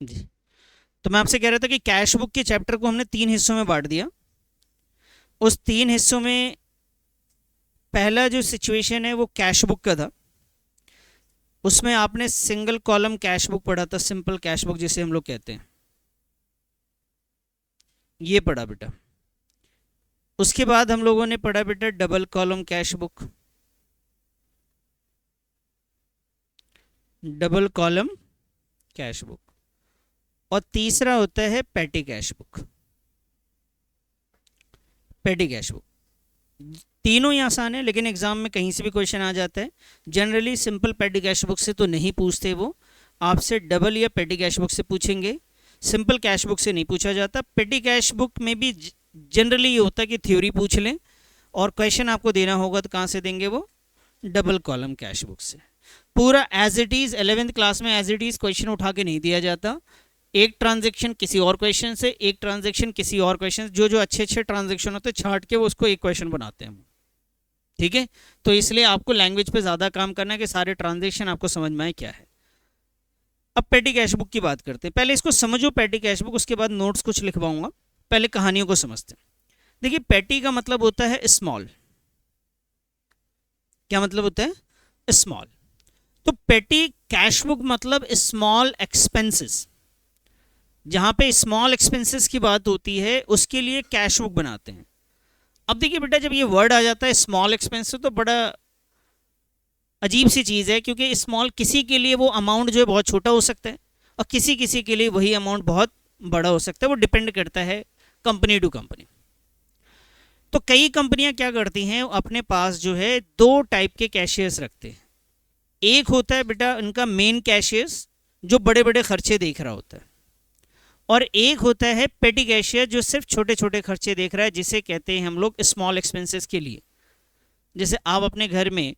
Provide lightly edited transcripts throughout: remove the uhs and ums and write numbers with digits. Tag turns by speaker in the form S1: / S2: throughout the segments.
S1: जी। तो मैं आपसे कह रहा था कि कैश बुक के चैप्टर को हमने 3 हिस्सों में बांट दिया। उस 3 हिस्सों में पहला जो सिचुएशन है वो कैश बुक का था। उसमें आपने सिंगल कॉलम कैश बुक पढ़ा था, सिंपल कैश बुक जिसे हम लोग कहते हैं, ये पढ़ा बेटा। उसके बाद हम लोगों ने पढ़ा बेटा double column cash book, double column cash book, और तीसरा होता है पेटी कैश बुक। पेटी कैश बुक तीनों ही आसान है, लेकिन एग्जाम में कहीं से भी क्वेश्चन आ जाता है। जनरली सिंपल पेटी कैश बुक से तो नहीं पूछते, वो आपसे डबल या पेटी कैश बुक से पूछेंगे। सिंपल कैश बुक से नहीं पूछा जाता। पेटी कैश बुक में भी जनरली ये होता है कि थ्योरी पूछ लें, और क्वेश्चन आपको देना होगा तो कहाँ से देंगे, वो डबल कॉलम कैश बुक से। पूरा as it is 11th class में एज इट इज़ क्वेश्चन उठा के नहीं दिया जाता। एक ट्रांजेक्शन किसी और क्वेश्चन से, एक ट्रांजेक्शन किसी और क्वेश्चन, जो जो अच्छे अच्छे ट्रांजेक्शन होते हैं छाट के वो उसको एक क्वेश्चन बनाते हैं। ठीक है, तो इसलिए आपको लैंग्वेज पे ज़्यादा काम करना है कि सारे ट्रांजेक्शन आपको समझ में आए क्या है। अब पेटी कैश बुक की बात करते हैं। पहले इसको समझो पेटी कैश बुक, उसके बाद नोट्स कुछ लिखवाऊंगा। पहले कहानियों को समझते हैं। देखिए, पेटी का मतलब होता है स्मॉल। क्या मतलब होता है? स्मॉल। तो पेटी कैश बुक मतलब स्मॉल एक्सपेंसेस। जहां पे स्मॉल एक्सपेंसेस की बात होती है उसके लिए कैश बुक बनाते हैं। अब देखिए बेटा, जब ये वर्ड आ जाता है स्मॉल एक्सपेंसेस तो बड़ा अजीब सी चीज़ है, क्योंकि स्मॉल किसी के लिए वो अमाउंट जो है बहुत छोटा हो सकता है, और किसी किसी के लिए वही अमाउंट बहुत बड़ा हो सकता है। वो डिपेंड करता है कंपनी टू कंपनी। तो कई कंपनियां क्या करती हैं, अपने पास जो है दो टाइप के कैशियर्स रखते हैं। एक होता है बेटा उनका मेन कैशियर्स, जो बड़े बड़े खर्चे देख रहा होता है, और एक होता है पेटी कैशियर जो सिर्फ छोटे छोटे खर्चे देख रहा है, जिसे कहते हैं हम लोग स्मॉल एक्सपेंसेस के लिए। जैसे आप अपने घर में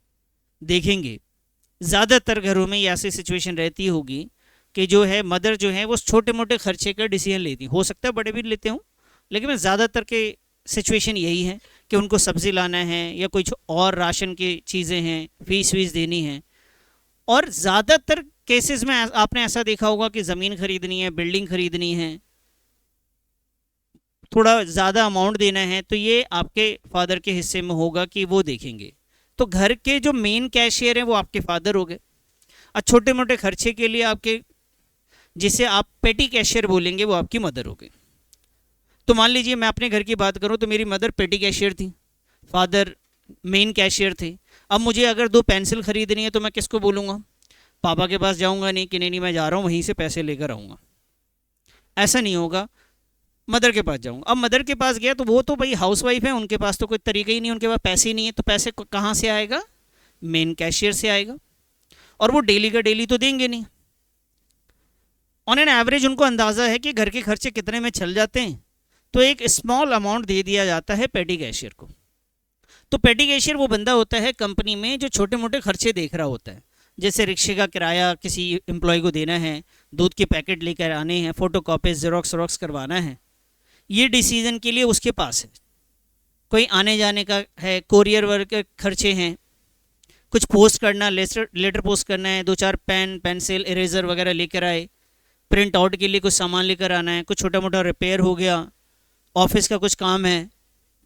S1: देखेंगे, ज़्यादातर घरों में ये ऐसी सिचुएशन रहती होगी कि जो है मदर जो है वो छोटे मोटे खर्चे का डिसीजन लेती, हो सकता है बड़े भी लेते हों, लेकिन मैं ज़्यादातर के सिचुएशन यही है कि उनको सब्ज़ी लाना है या कुछ और राशन की चीज़ें हैं, फीस वीस देनी है। और ज़्यादातर केसेस में आपने ऐसा देखा होगा कि ज़मीन खरीदनी है, बिल्डिंग खरीदनी है, थोड़ा ज़्यादा अमाउंट देना है, तो ये आपके फादर के हिस्से में होगा कि वो देखेंगे। तो घर के जो मेन कैशियर हैं वो आपके फादर हो गए, और छोटे मोटे खर्चे के लिए आपके, जिसे आप पेटी कैशियर बोलेंगे, वो आपकी मदर हो गई। तो मान लीजिए मैं अपने घर की बात करूं तो मेरी मदर पेटी कैशियर थी, फादर मेन कैशियर थे। अब मुझे अगर 2 पेंसिल खरीदनी है तो मैं किसको बोलूँगा? पापा के पास जाऊँगा नहीं कि नहीं नहीं मैं जा रहा हूँ वहीं से पैसे लेकर आऊँगा, ऐसा नहीं होगा। मदर के पास जाऊँगा। अब मदर के पास गया तो वो तो भाई हाउस वाइफ है, उनके पास तो कोई तरीका ही नहीं, उनके पास पैसे ही नहीं है, तो पैसे कहाँ से आएगा? मेन कैशियर से आएगा, और वो डेली का डेली तो देंगे नहीं। ऑन एन एवरेज उनको अंदाज़ा है कि घर के खर्चे कितने में चल जाते हैं, तो एक स्मॉल अमाउंट दे दिया जाता है पेटी कैशियर को। तो पेटी कैशियर वो बंदा होता है कंपनी में जो छोटे मोटे खर्चे देख रहा होता है, जैसे रिक्शे का किराया किसी एम्प्लॉय को देना है, दूध के पैकेट लेकर आने हैं, फोटो कॉपी जेरोक्स वरोक्स करवाना है, ये डिसीजन के लिए उसके पास है। कोई आने जाने का है, कोरियर वर्क के खर्चे हैं, कुछ पोस्ट करना, लेटर लेटर पोस्ट करना है, 2 4 पेन पेंसिल इरेजर वगैरह लेकर आए, प्रिंट आउट के लिए कुछ सामान लेकर आना है, कुछ छोटा मोटा रिपेयर हो गया, ऑफिस का कुछ काम है,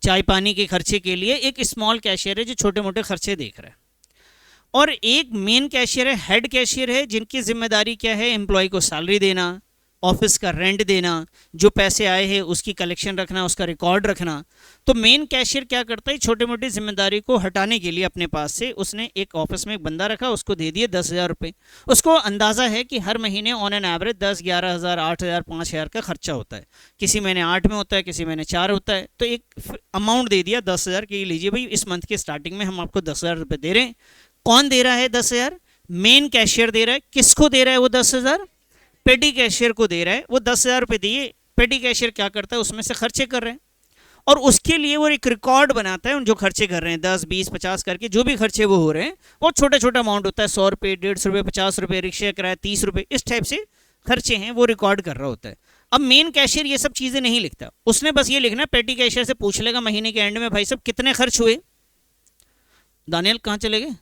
S1: चाय पानी के खर्चे के लिए एक स्मॉल कैशियर है जो छोटे मोटे खर्चे देख रहा है। और एक मेन कैशियर है, हेड कैशियर है, जिनकी जिम्मेदारी क्या है? एम्प्लॉय को सैलरी देना, ऑफिस का रेंट देना, जो पैसे आए हैं उसकी कलेक्शन रखना, उसका रिकॉर्ड रखना। तो मेन कैशियर क्या करता है? छोटी मोटी जिम्मेदारी को हटाने के लिए अपने पास से उसने एक ऑफिस में एक बंदा रखा, उसको दे दिए 10,000 रुपये। उसको अंदाज़ा है कि हर महीने ऑन एन एवरेज 10 11 हज़ार 8,000 5,000 का खर्चा होता है, किसी महीने 8 में होता है, किसी महीने 4 होता है। तो एक अमाउंट दे दिया 10,000 की, लीजिए भाई इस मंथ के स्टार्टिंग में हम आपको 10,000 रुपये दे रहे हैं। कौन दे रहा है 10,000? मेन कैशियर दे रहा है। किसको दे रहा है वो 10,000? पेटी कैशियर को दे रहा है। वो 10,000 रुपये दिए, पेटी कैशियर क्या करता है? उसमें से खर्चे कर रहे हैं, और उसके लिए वो एक रिकॉर्ड बनाता है उन जो खर्चे कर रहे हैं, 10 20 50 करके जो भी खर्चे वो हो रहे हैं। बहुत छोटा छोटा अमाउंट होता है, 100 रुपये 150 रुपये 50 रुपये, रिक्शे का किराया 30 रुपये, इस टाइप से खर्चे हैं, वो रिकॉर्ड कर रहा होता है। अब मेन कैशियर ये सब चीज़ें नहीं लिखता, उसने बस ये लिखना, पेटी कैशियर से पूछ लेगा महीने के एंड में, भाई साहब कितने खर्च हुए? दानियल कहाँ चले गए?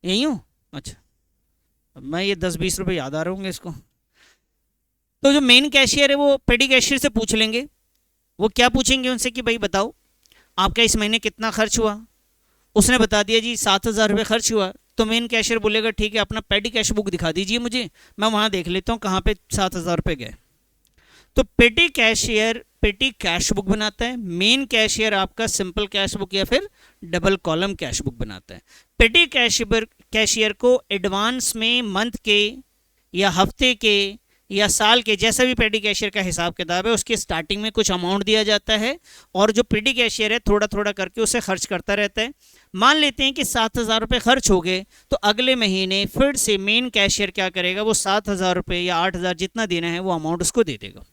S1: यहीं हूँ। अच्छा, अब मैं ये 10 20 रुपये याद आ रहे होंगे इसको। तो जो मेन कैशियर है वो पेटी कैशियर से पूछ लेंगे। वो क्या पूछेंगे उनसे कि भाई बताओ आपका इस महीने कितना खर्च हुआ। उसने बता दिया जी 7,000 रुपये खर्च हुआ। तो मेन कैशियर बोलेगा ठीक है अपना पेटी कैश बुक दिखा दीजिए मुझे, मैं वहाँ देख लेता हूँ कहाँ पे 7,000 रुपये गए। तो पेटी कैशियर पेटी कैश बुक बनाता है, मेन कैशियर आपका सिंपल कैश बुक या फिर डबल कॉलम कैश बुक बनाता है। पेटी कैशियर को एडवांस में मंथ के या हफ्ते के या साल के, जैसा भी पेटी कैशियर का हिसाब किताब है, उसके स्टार्टिंग में कुछ अमाउंट दिया जाता है और जो पेटी कैशियर है थोड़ा थोड़ा करके उसे खर्च करता रहता है। मान लेते हैं कि 7,000 रुपये खर्च हो गए, तो अगले महीने फिर से मेन कैशियर क्या करेगा, वो 7,000 रुपये या 8,000 जितना देना है वो अमाउंट उसको दे देगा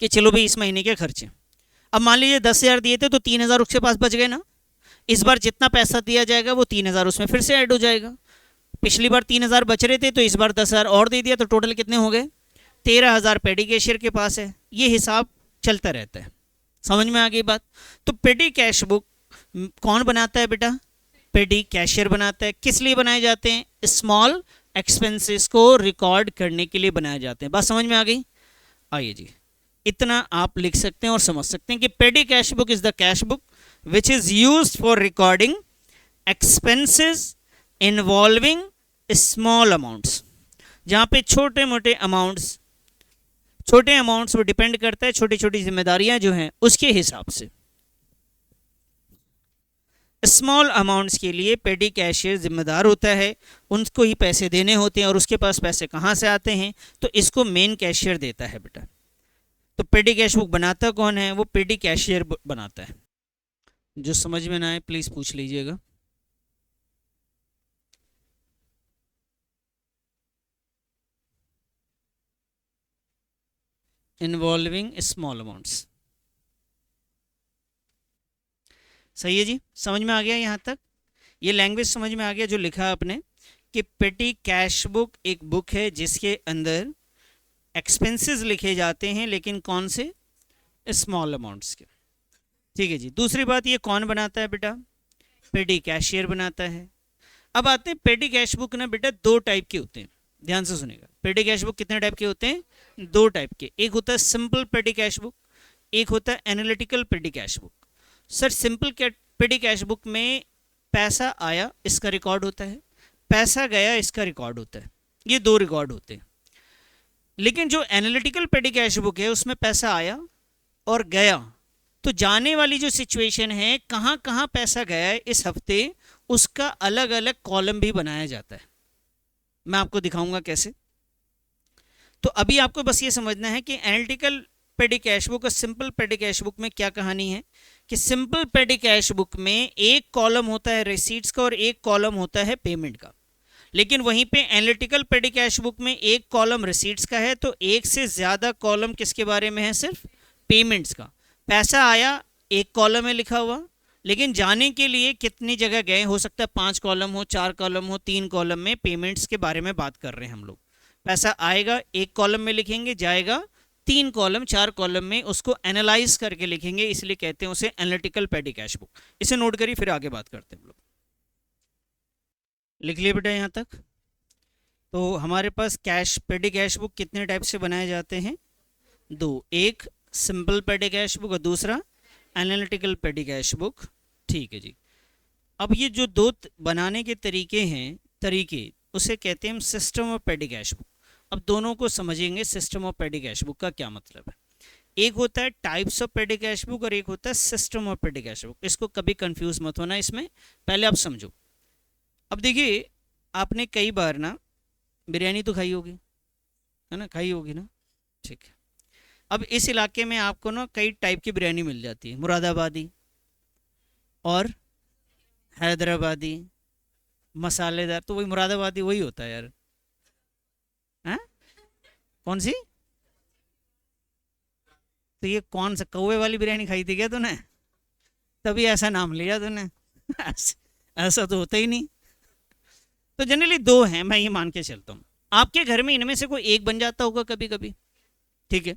S1: कि चलो भाई इस महीने के खर्चे। अब मान लीजिए 10,000 दिए थे तो 3,000 उसके पास बच गए ना। इस बार जितना पैसा दिया जाएगा वो 3,000 उसमें फिर से ऐड हो जाएगा। पिछली बार 3,000 बच रहे थे तो इस बार 10,000 और दे दिया, तो टोटल कितने हो गए, 13,000 पेटी कैशियर के पास है। ये हिसाब चलता रहता है। समझ में आ गई बात। तो पेटी कैश बुक कौन बनाता है बेटा, पेटी कैशियर बनाता है। किस लिए बनाए जाते हैं, स्मॉल एक्सपेंसेस को रिकॉर्ड करने के लिए बनाए जाते हैं। बात समझ में आ गई। आइए जी, इतना आप लिख सकते हैं और समझ सकते हैं कि पेटी cash book is the cash book which is used for recording expenses involving small amounts. जहाँ पे छोटे मोटे अमाउंट्स, छोटे अमाउंट्स वो डिपेंड करता है छोटी छोटी जिम्मेदारियां जो हैं उसके हिसाब से। स्मॉल अमाउंट्स के लिए पेटी कैशियर जिम्मेदार होता है, उनको ही पैसे देने होते हैं और उसके पास पैसे कहाँ से आते हैं, तो इसको मेन कैशियर देता है बेटा। तो पेटी कैश बुक बनाता कौन है, वो पेटी कैशियर बनाता है। जो समझ में ना आए प्लीज़ पूछ लीजिएगा। इन्वॉल्विंग स्मॉल अमाउंट्स, सही है जी, समझ में आ गया यहाँ तक। ये लैंग्वेज समझ में आ गया जो लिखा आपने कि पेटी कैश बुक एक बुक है जिसके अंदर एक्सपेंसेस लिखे जाते हैं, लेकिन कौन से, स्मॉल अमाउंट्स के। ठीक है जी। दूसरी बात, ये कौन बनाता है बेटा, पेटी कैशियर बनाता है। अब आते हैं पेटी कैश बुक ना बेटा दो टाइप के होते हैं, ध्यान से सुनेगा। पेटी कैश बुक कितने टाइप के होते हैं, दो टाइप के। एक होता है सिंपल पेटी कैश बुक, एक होता है एनालिटिकल पेटी कैश बुक। सर सिंपल पेटी कैश बुक में पैसा आया इसका रिकॉर्ड होता है, पैसा गया इसका रिकॉर्ड होता है, ये दो रिकॉर्ड होते हैं। लेकिन जो एनालिटिकल पेटी कैश बुक है उसमें पैसा आया और गया, तो जाने वाली जो सिचुएशन है कहाँ कहाँ पैसा गया है इस हफ्ते, उसका अलग अलग कॉलम भी बनाया जाता है। मैं आपको दिखाऊंगा कैसे। तो अभी आपको बस ये समझना है कि एनालिटिकल पेटी कैश बुक और सिंपल पेटी कैश बुक में क्या कहानी है। कि सिंपल पेटी कैश बुक में एक कॉलम होता है रिसीट्स का और एक कॉलम होता है पेमेंट का। लेकिन वहीं पे एनालिटिकल पेटी कैश बुक में एक कॉलम रिसीट्स का है, तो एक से ज़्यादा कॉलम किसके बारे में है, सिर्फ पेमेंट्स का। पैसा आया एक कॉलम में लिखा हुआ, लेकिन जाने के लिए कितनी जगह गए, हो सकता है 5 कॉलम हो, 4 कॉलम हो, 3 कॉलम में पेमेंट्स के बारे में बात कर रहे हैं हम लोग। पैसा आएगा एक कॉलम में लिखेंगे, जाएगा 3 कॉलम 4 कॉलम में, उसको एनालाइज करके लिखेंगे, इसलिए कहते हैं उसे एनालिटिकल पेटी कैश बुक। इसे नोट करिए, फिर आगे बात करते हैं हम लोग। लिख लिया बेटा यहाँ तक। तो हमारे पास पेटी कैश बुक कितने टाइप से बनाए जाते हैं, दो, एक सिंपल पेटी कैश बुक और दूसरा एनालिटिकल पेटी कैश बुक। ठीक है जी। अब ये जो दो बनाने के तरीके हैं, उसे कहते हैं हम system of petty cash book. अब दोनों को समझेंगे, system of petty cash book का क्या मतलब है। एक होता है types of petty cash book और एक होता है system of petty cash book. इसको कभी कंफ्यूज मत होना इसमें, पहले आप समझो। अब देखिए, आपने कई बार ना बिरयानी तो खाई होगी, है ना, खाई होगी ना, ठीक है। अब इस इलाके में आपको ना कई टाइप की बिरयानी मिल जाती है, मुरादाबादी और हैदराबादी, मसालेदार। तो वही मुरादाबादी वही होता है यार, हैं? कौन सी? तो ये कौन सा कौवे वाली बिरयानी खाई थी क्या तूने, तभी ऐसा नाम लिया तूने? ऐसा तो होता ही नहीं। तो जनरली दो हैं, मैं ये मान के चलता हूँ। आपके घर में इनमें से कोई एक बन जाता होगा कभी कभी, ठीक है।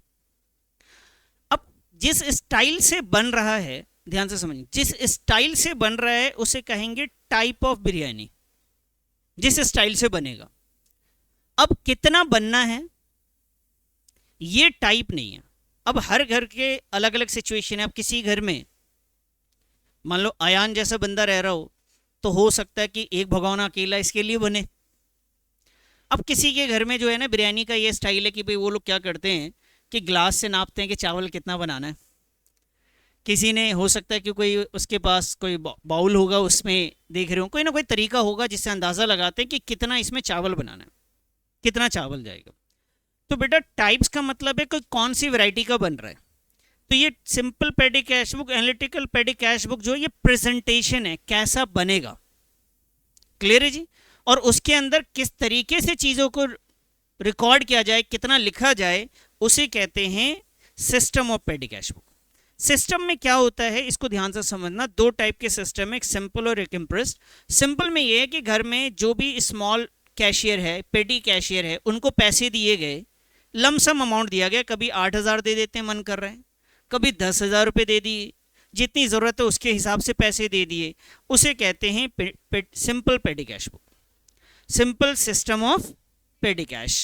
S1: अब जिस स्टाइल से बन रहा है, ध्यान से समझिए, जिस स्टाइल से बन रहा है उसे कहेंगे टाइप ऑफ बिरयानी, जिस स्टाइल से बनेगा। अब कितना बनना है, ये टाइप नहीं है। अब हर घर के अलग अलग सिचुएशन है। अब किसी घर में मान लो अयान जैसा बंदा रह रहा हो तो हो सकता है कि एक भगोना अकेला इसके लिए बने। अब किसी के घर में जो है ना बिरयानी का ये स्टाइल है कि भाई वो लोग क्या करते हैं कि ग्लास से नापते हैं कि चावल कितना बनाना है। किसी ने हो सकता है कि कोई उसके पास कोई बाउल होगा, उसमें देख रहे हो कोई ना कोई तरीका होगा जिससे अंदाज़ा लगाते हैं कि कितना इसमें चावल बनाना है, कितना चावल जाएगा। तो बेटा टाइप्स का मतलब है कि कौन सी वैरायटी का बन रहा है। तो ये सिंपल पेडी कैश बुक, एनालिटिकल पेडी कैश बुक जो ये प्रेजेंटेशन है कैसा बनेगा। क्लियर है जी। और उसके अंदर किस तरीके से चीज़ों को रिकॉर्ड किया जाए, कितना लिखा जाए, उसे कहते हैं system of pedi cash book. System में क्या होता है इसको ध्यान से समझना। दो टाइप के सिस्टम है, एक सिंपल और एक इम्प्रेस्ड। सिंपल में ये है कि घर में जो भी स्मॉल कैशियर है, पेडी कैशियर है, उनको पैसे दिए गए, लमसम अमाउंट दिया गया। कभी 8,000 दे देते हैं मन कर रहे हैं, कभी 10,000 रुपये दे दिए, जितनी ज़रूरत है उसके हिसाब से पैसे दे दिए, उसे कहते हैं simple pedi cash book, simple system of pedi cash.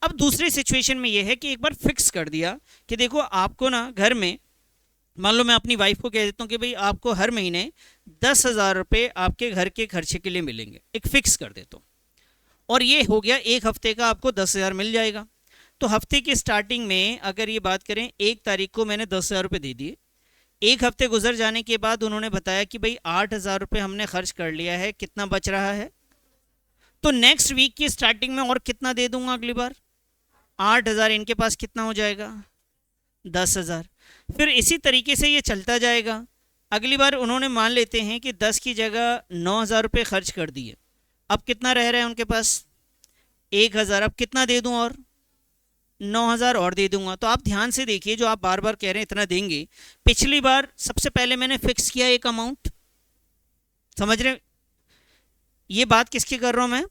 S1: अब दूसरी सिचुएशन में यह है कि एक बार फिक्स कर दिया कि देखो आपको ना घर में, मान लो मैं अपनी वाइफ को कह देता हूँ कि भाई आपको हर महीने 10,000 रुपये आपके घर के खर्चे के लिए मिलेंगे, एक फिक्स कर देता हूँ। और ये हो गया एक हफ्ते का, आपको 10,000 मिल जाएगा। तो हफ्ते की स्टार्टिंग में अगर ये बात करें 1 तारीख को मैंने 10,000 रुपये दे दिए। एक हफ्ते गुजर जाने के बाद उन्होंने बताया कि भाई 8,000 रुपये हमने खर्च कर लिया है, कितना बच रहा है। तो नेक्स्ट वीक की स्टार्टिंग में और कितना दे दूंगा अगली बार, 8,000, इनके पास कितना हो जाएगा 10,000। फिर इसी तरीके से ये चलता जाएगा। अगली बार उन्होंने मान लेते हैं कि 10 की जगह 9,000 रुपये खर्च कर दिए, अब कितना रह रहा है उनके पास 1,000। अब कितना दे दूं और 9,000 और दे दूंगा। तो आप ध्यान से देखिए, जो आप बार बार कह रहे हैं इतना देंगे, पिछली बार सबसे पहले मैंने फिक्स किया एक अमाउंट, समझ रहे। ये बात किसकी कर रहा हूं मैं,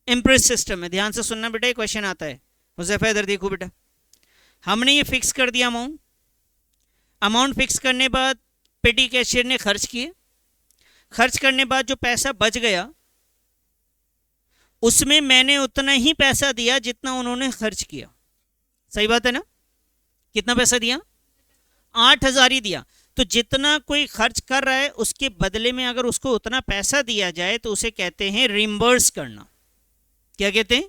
S1: इम्प्रेस सिस्टम में। ध्यान से सुनना बेटा, ये क्वेश्चन आता है। हुज़ैफा इधर देखो बेटा, हमने ये फिक्स कर दिया अमाउंट। अमाउंट फिक्स करने बाद पेटी कैशियर ने खर्च किए। खर्च करने बाद जो पैसा बच गया उसमें मैंने उतना ही पैसा दिया जितना उन्होंने खर्च किया। सही बात है ना। कितना पैसा दिया, 8,000 ही दिया। तो जितना कोई खर्च कर रहा है उसके बदले में अगर उसको उतना पैसा दिया जाए तो उसे कहते हैं रिम्बर्स करना। क्या कहते हैं,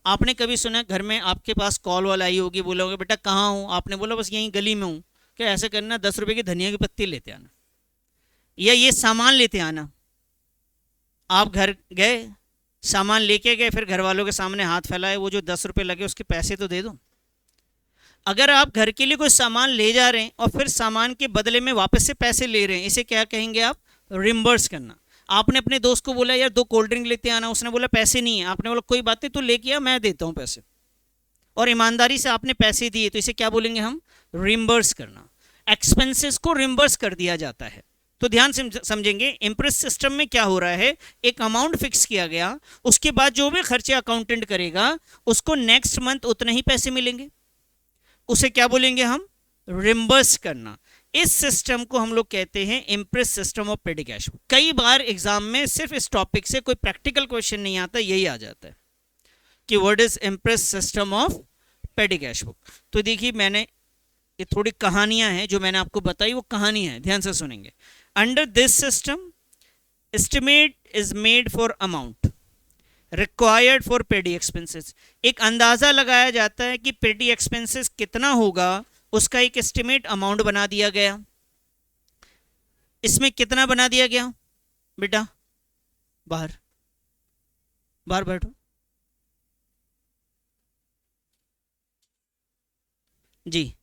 S1: आपने कभी सुना घर में आपके पास कॉल वाला आई होगी, बोला होगा बेटा कहाँ हूँ, आपने बोला बस यहीं गली में हूँ। क्या ऐसा करना, 10 रुपये की धनिया की पत्ती लेते आना या ये सामान लेते आना। आप घर गए, सामान लेके गए, फिर घर वालों के सामने हाथ फैलाए, वो जो 10 रुपये लगे उसके पैसे तो दे दो। अगर आप घर के लिए कोई सामान ले जा रहे हैं और फिर सामान के बदले में वापस से पैसे ले रहे हैं, इसे क्या कहेंगे आप, रिम्बर्स करना। आपने अपने दोस्त को बोला यार 2 कोल्ड ड्रिंक लेते आना, उसने बोला पैसे नहीं है, आपने बोला कोई बात नहीं, तो लेके आ, मैं देता हूँ पैसे, और ईमानदारी से आपने पैसे दिए, तो इसे क्या बोलेंगे हम, रिम्बर्स करना। एक्सपेंसेस को रिम्बर्स कर दिया जाता है। तो ध्यान से समझेंगे, इम्प्रेस सिस्टम में क्या हो रहा है, एक अमाउंट फिक्स किया गया, उसके बाद जो भी खर्चे अकाउंटेंट करेगा उसको नेक्स्ट मंथ उतने ही पैसे मिलेंगे, उसे क्या बोलेंगे हम, रिम्बर्स करना। इस सिस्टम को हम लोग कहते हैं impress system of pedi cash book. कई बार एग्जाम में सिर्फ इस टॉपिक से कोई प्रैक्टिकल क्वेश्चन नहीं आता, यही आ जाता है कि what is impress system of pedi cash book. तो देखिए, मैंने ये थोड़ी कहानियां हैं जो मैंने आपको बताई, वो कहानी है, ध्यान से सुनेंगे। Under this system estimate is made for amount required for pedi expenses. एक अंदाजा लगाया जाता है कि पेडी एक्सपेंसेस कितना होगा, उसका एक एस्टिमेट अमाउंट बना दिया गया। इसमें कितना बना दिया गया बेटा, बाहर बाहर बैठो जी।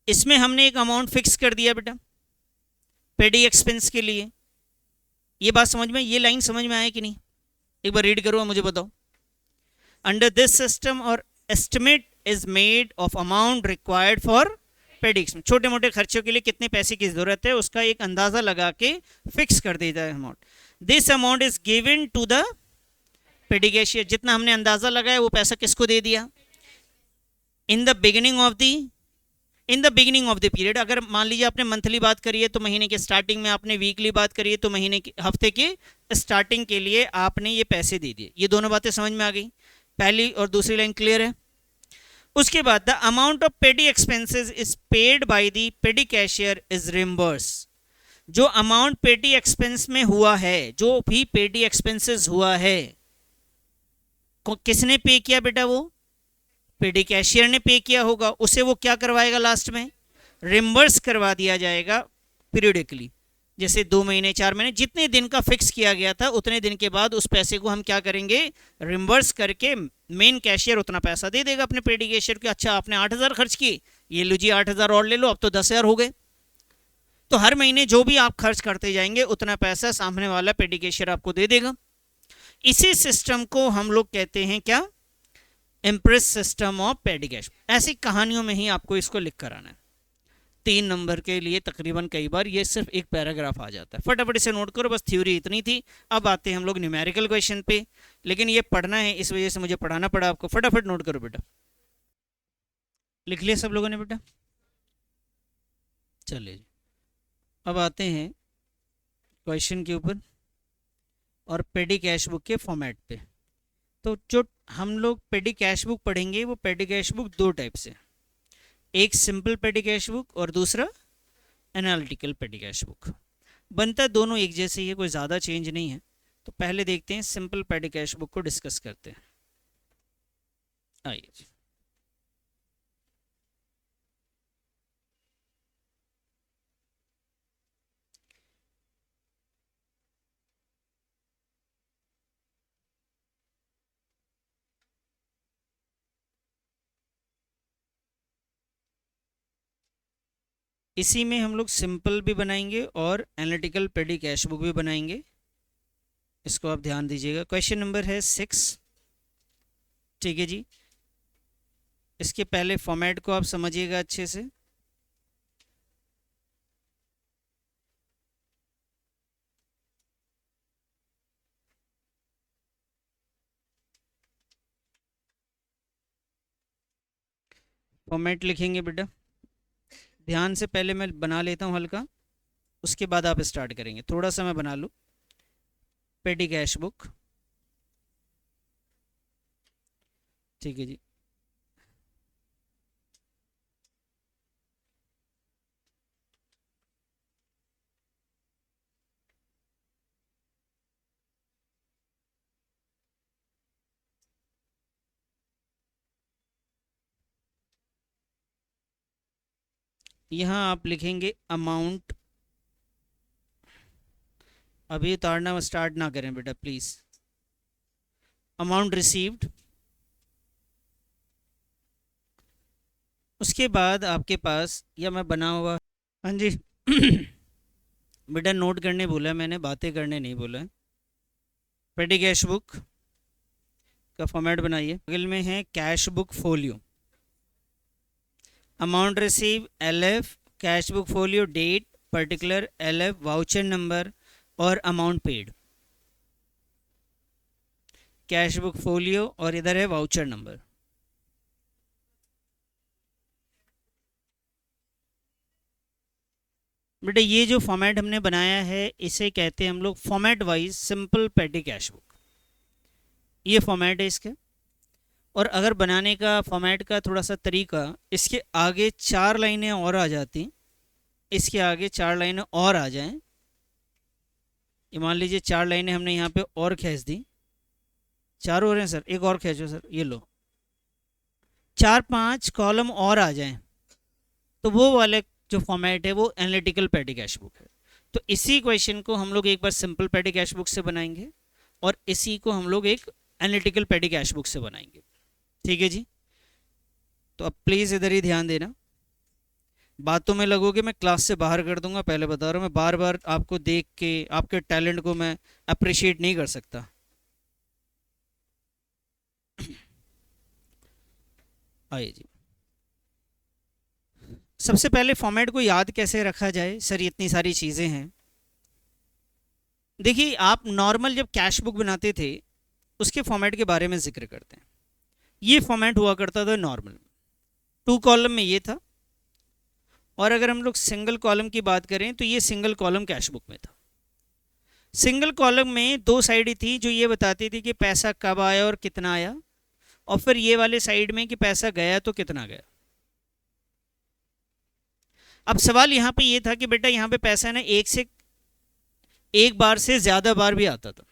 S1: इसमें हमने एक अमाउंट फिक्स कर दिया बेटा पेडी एक्सपेंस के लिए। ये बात समझ में, ये लाइन समझ में आया कि नहीं, एक बार रीड करो मुझे बताओ। अंडर दिस सिस्टम और estimate is made of amount required for pedi expense. छोटे मोटे खर्चों के लिए कितने पैसे की जरूरत है उसका एक अंदाजा लगा के फिक्स कर देता है amount. This amount is given to the petty cashier. जितना हमने अंदाजा लगाया वो पैसा किसको दे दिया, in the beginning of the period. अगर मान लीजिए आपने मंथली बात करी है तो महीने के स्टार्टिंग में, आपने वीकली बात करी है तो महीने के हफ्ते के स्टार्टिंग के लिए आपने ये पैसे दे दिए। ये दोनों बातें समझ में आ गई, पहली और दूसरी लाइन क्लियर है। उसके बाद the amount of pedi expenses is paid by the petty cashier is reimburse. जो अमाउंट पेडी एक्सपेंस में हुआ है, जो भी पेडी एक्सपेंसेस हुआ है, किसने पे किया बेटा? वो पेडी कैशियर ने पे किया होगा, उसे वो क्या करवाएगा? लास्ट में रिम्बर्स करवा दिया जाएगा पीरियडिकली। जैसे 2 महीने 4 महीने जितने दिन का फिक्स किया गया था उतने दिन के बाद उस पैसे को हम क्या करेंगे? रिम्बर्स करके मेन कैशियर उतना पैसा दे देगा अपने पेडी कैशियर को। अच्छा आपने 8,000 खर्च किए, ये लो जी 8,000 और ले लो, अब तो 10,000 हो गए। तो हर महीने जो भी आप खर्च करते जाएंगे उतना पैसा सामने वाला पेडी कैशियर आपको दे देगा। इसी सिस्टम को हम लोग कहते हैं क्या? Impress system of pedi cash. ऐसी कहानियों में ही आपको इसको लिख कर आना है। 3 नंबर के लिए तकरीबन कई बार ये सिर्फ एक पैराग्राफ आ जाता है। फटाफट इसे नोट करो, बस थ्योरी इतनी थी। अब आते हैं हम लोग न्यूमेरिकल क्वेश्चन पे, लेकिन ये पढ़ना है इस वजह से मुझे पढ़ाना पड़ा आपको। फटाफट नोट करो बेटा। लिख लिया सब लोगों ने बेटा? चलिए अब आते हैं क्वेश्चन के ऊपर और पेडी कैश बुक के फॉर्मेट पे। तो जो हम लोग पेडी कैश बुक पढ़ेंगे वो पेडी कैश बुक 2 टाइप से, एक सिंपल पेडी कैश बुक और दूसरा एनालिटिकल पेडी कैश बुक। बनता दोनों एक जैसे ही है, कोई ज़्यादा चेंज नहीं है। तो पहले देखते हैं सिंपल पेडी कैश बुक को डिस्कस करते हैं। आइए जी। इसी में हम लोग सिंपल भी बनाएंगे और एनालिटिकल पेडी कैश बुक भी बनाएंगे। इसको आप ध्यान दीजिएगा। क्वेश्चन नंबर है 6, ठीक है जी। इसके पहले फॉर्मेट को आप समझिएगा अच्छे से। फॉर्मेट लिखेंगे बेटा, ध्यान से। पहले मैं बना लेता हूँ हल्का, उसके बाद आप स्टार्ट करेंगे। थोड़ा सा मैं बना लूँ। पेडी कैश बुक, ठीक है जी। यहाँ आप लिखेंगे अमाउंट। अभी उतारना स्टार्ट ना करें बेटा प्लीज़। अमाउंट रिसीव्ड, उसके बाद आपके पास या मैं बना हुआ, हाँ जी बेटा नोट करने बोला है मैंने, बातें करने नहीं बोला है। पेडी कैश बुक का फॉर्मेट बनाइए। बगल में है cash book folio. Amount receive LF, cash book folio date particular LF, voucher number और amount paid. Cash book folio और इधर है वाउचर नंबर। बेटा ये जो फॉर्मेट हमने बनाया है इसे कहते हैं हम लोग फॉर्मेट वाइज सिंपल पेडी कैश बुक। ये फॉर्मेट है इसका। और अगर बनाने का फॉर्मेट का थोड़ा सा तरीका, इसके आगे 4 लाइनें और आ जाती, इसके आगे 4 लाइनें और आ जाएं। ये मान लीजिए 4 लाइनें हमने यहाँ पे और खींच दी। 4 हो रहे हैं सर, एक और खींचो सर, ये लो। 4-5 कॉलम और आ जाएं तो वो वाले जो फॉर्मेट है वो एनालिटिकल पेडी कैश बुक है। तो इसी क्वेश्चन को हम लोग एक बार सिंपल पेडी कैश बुक से बनाएंगे और इसी को हम लोग एक एनालिटिकल पेडी कैश बुक से बनाएंगे, ठीक है जी। तो अब प्लीज़ इधर ही ध्यान देना। बातों में लगोगे मैं क्लास से बाहर कर दूंगा, पहले बता रहा हूँ। मैं बार बार आपको देख के आपके टैलेंट को मैं अप्रिशिएट नहीं कर सकता। आइए जी। सबसे पहले फॉर्मेट को याद कैसे रखा जाए सर, ये इतनी सारी चीज़ें हैं। देखिए आप नॉर्मल जब कैश बुक बनाते थे उसके फॉर्मेट के बारे में जिक्र करते हैं। ये फॉर्मेट हुआ करता था नॉर्मल, 2 कॉलम में ये था। और अगर हम लोग सिंगल कॉलम की बात करें तो ये सिंगल कॉलम कैश बुक में था। सिंगल कॉलम में 2 साइड थी जो ये बताती थी कि पैसा कब आया और कितना आया, और फिर ये वाले साइड में कि पैसा गया तो कितना गया। अब सवाल यहाँ पे ये था कि बेटा यहाँ पे पैसा ना एक बार से ज्यादा बार भी आता था।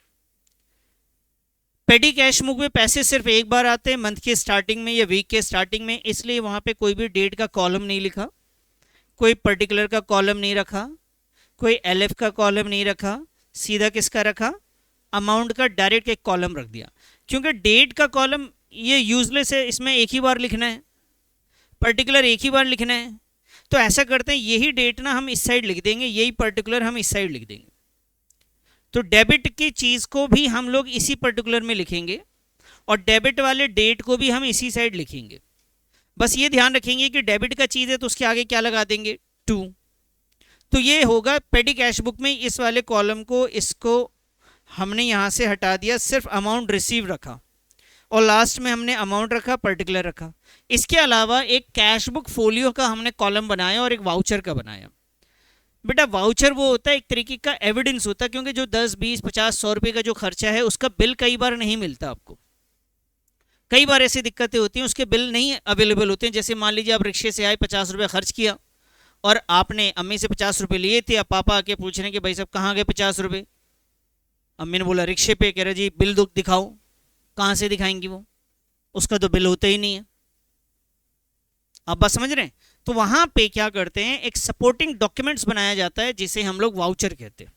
S1: पेडी कैश बुक में पैसे सिर्फ एक बार आते हैं, मंथ के स्टार्टिंग में या वीक के स्टार्टिंग में, इसलिए वहां पे कोई भी डेट का कॉलम नहीं लिखा, कोई पर्टिकुलर का कॉलम नहीं रखा, कोई एलएफ का कॉलम नहीं रखा, सीधा किसका रखा, अमाउंट का डायरेक्ट एक कॉलम रख दिया। क्योंकि डेट का कॉलम ये यूजलेस है, इसमें एक ही बार लिखना है, पर्टिकुलर एक ही बार लिखना है। तो ऐसा करते हैं, यही डेट ना हम इस साइड लिख देंगे, यही पर्टिकुलर हम इस साइड लिख देंगे। तो डेबिट की चीज को भी हम लोग इसी पर्टिकुलर में लिखेंगे और डेबिट वाले डेट को भी हम इसी साइड लिखेंगे। बस ये ध्यान रखेंगे कि डेबिट का चीज है तो उसके आगे क्या लगा देंगे, 2। तो ये होगा पेडी कैश बुक में इस वाले कॉलम को, इसको हमने यहां से हटा दिया, सिर्फ अमाउंट रिसीव रखा और लास्ट में हमने अमाउंट रखा, पर्टिकुलर रखा। इसके अलावा एक कैश बुक फोलियो का हमने कॉलम बनाया और एक वाउचर का बनाया। बेटा वाउचर वो होता है एक तरीके का एविडेंस होता है, क्योंकि जो 10, 20, 50, 100 रुपये का जो खर्चा है उसका बिल कई बार नहीं मिलता आपको। कई बार ऐसी दिक्कतें होती हैं, उसके बिल नहीं अवेलेबल होते हैं। जैसे मान लीजिए आप रिक्शे से आए, 50 रुपये खर्च किया और आपने अम्मी से 50 रुपये लिए थे। अब पापा आके पूछ रहे हैं कि भाई साहब कहाँ गए 50 रुपये। अम्मी ने बोला रिक्शे पे। कह रहे जी बिल दिखाओ। कहाँ से दिखाएंगी वो, उसका तो बिल होता ही नहीं है। आप बात समझ रहे हैं। तो वहां पे क्या करते हैं, एक सपोर्टिंग डॉक्यूमेंट्स बनाया जाता है जिसे हम लोग वाउचर कहते हैं।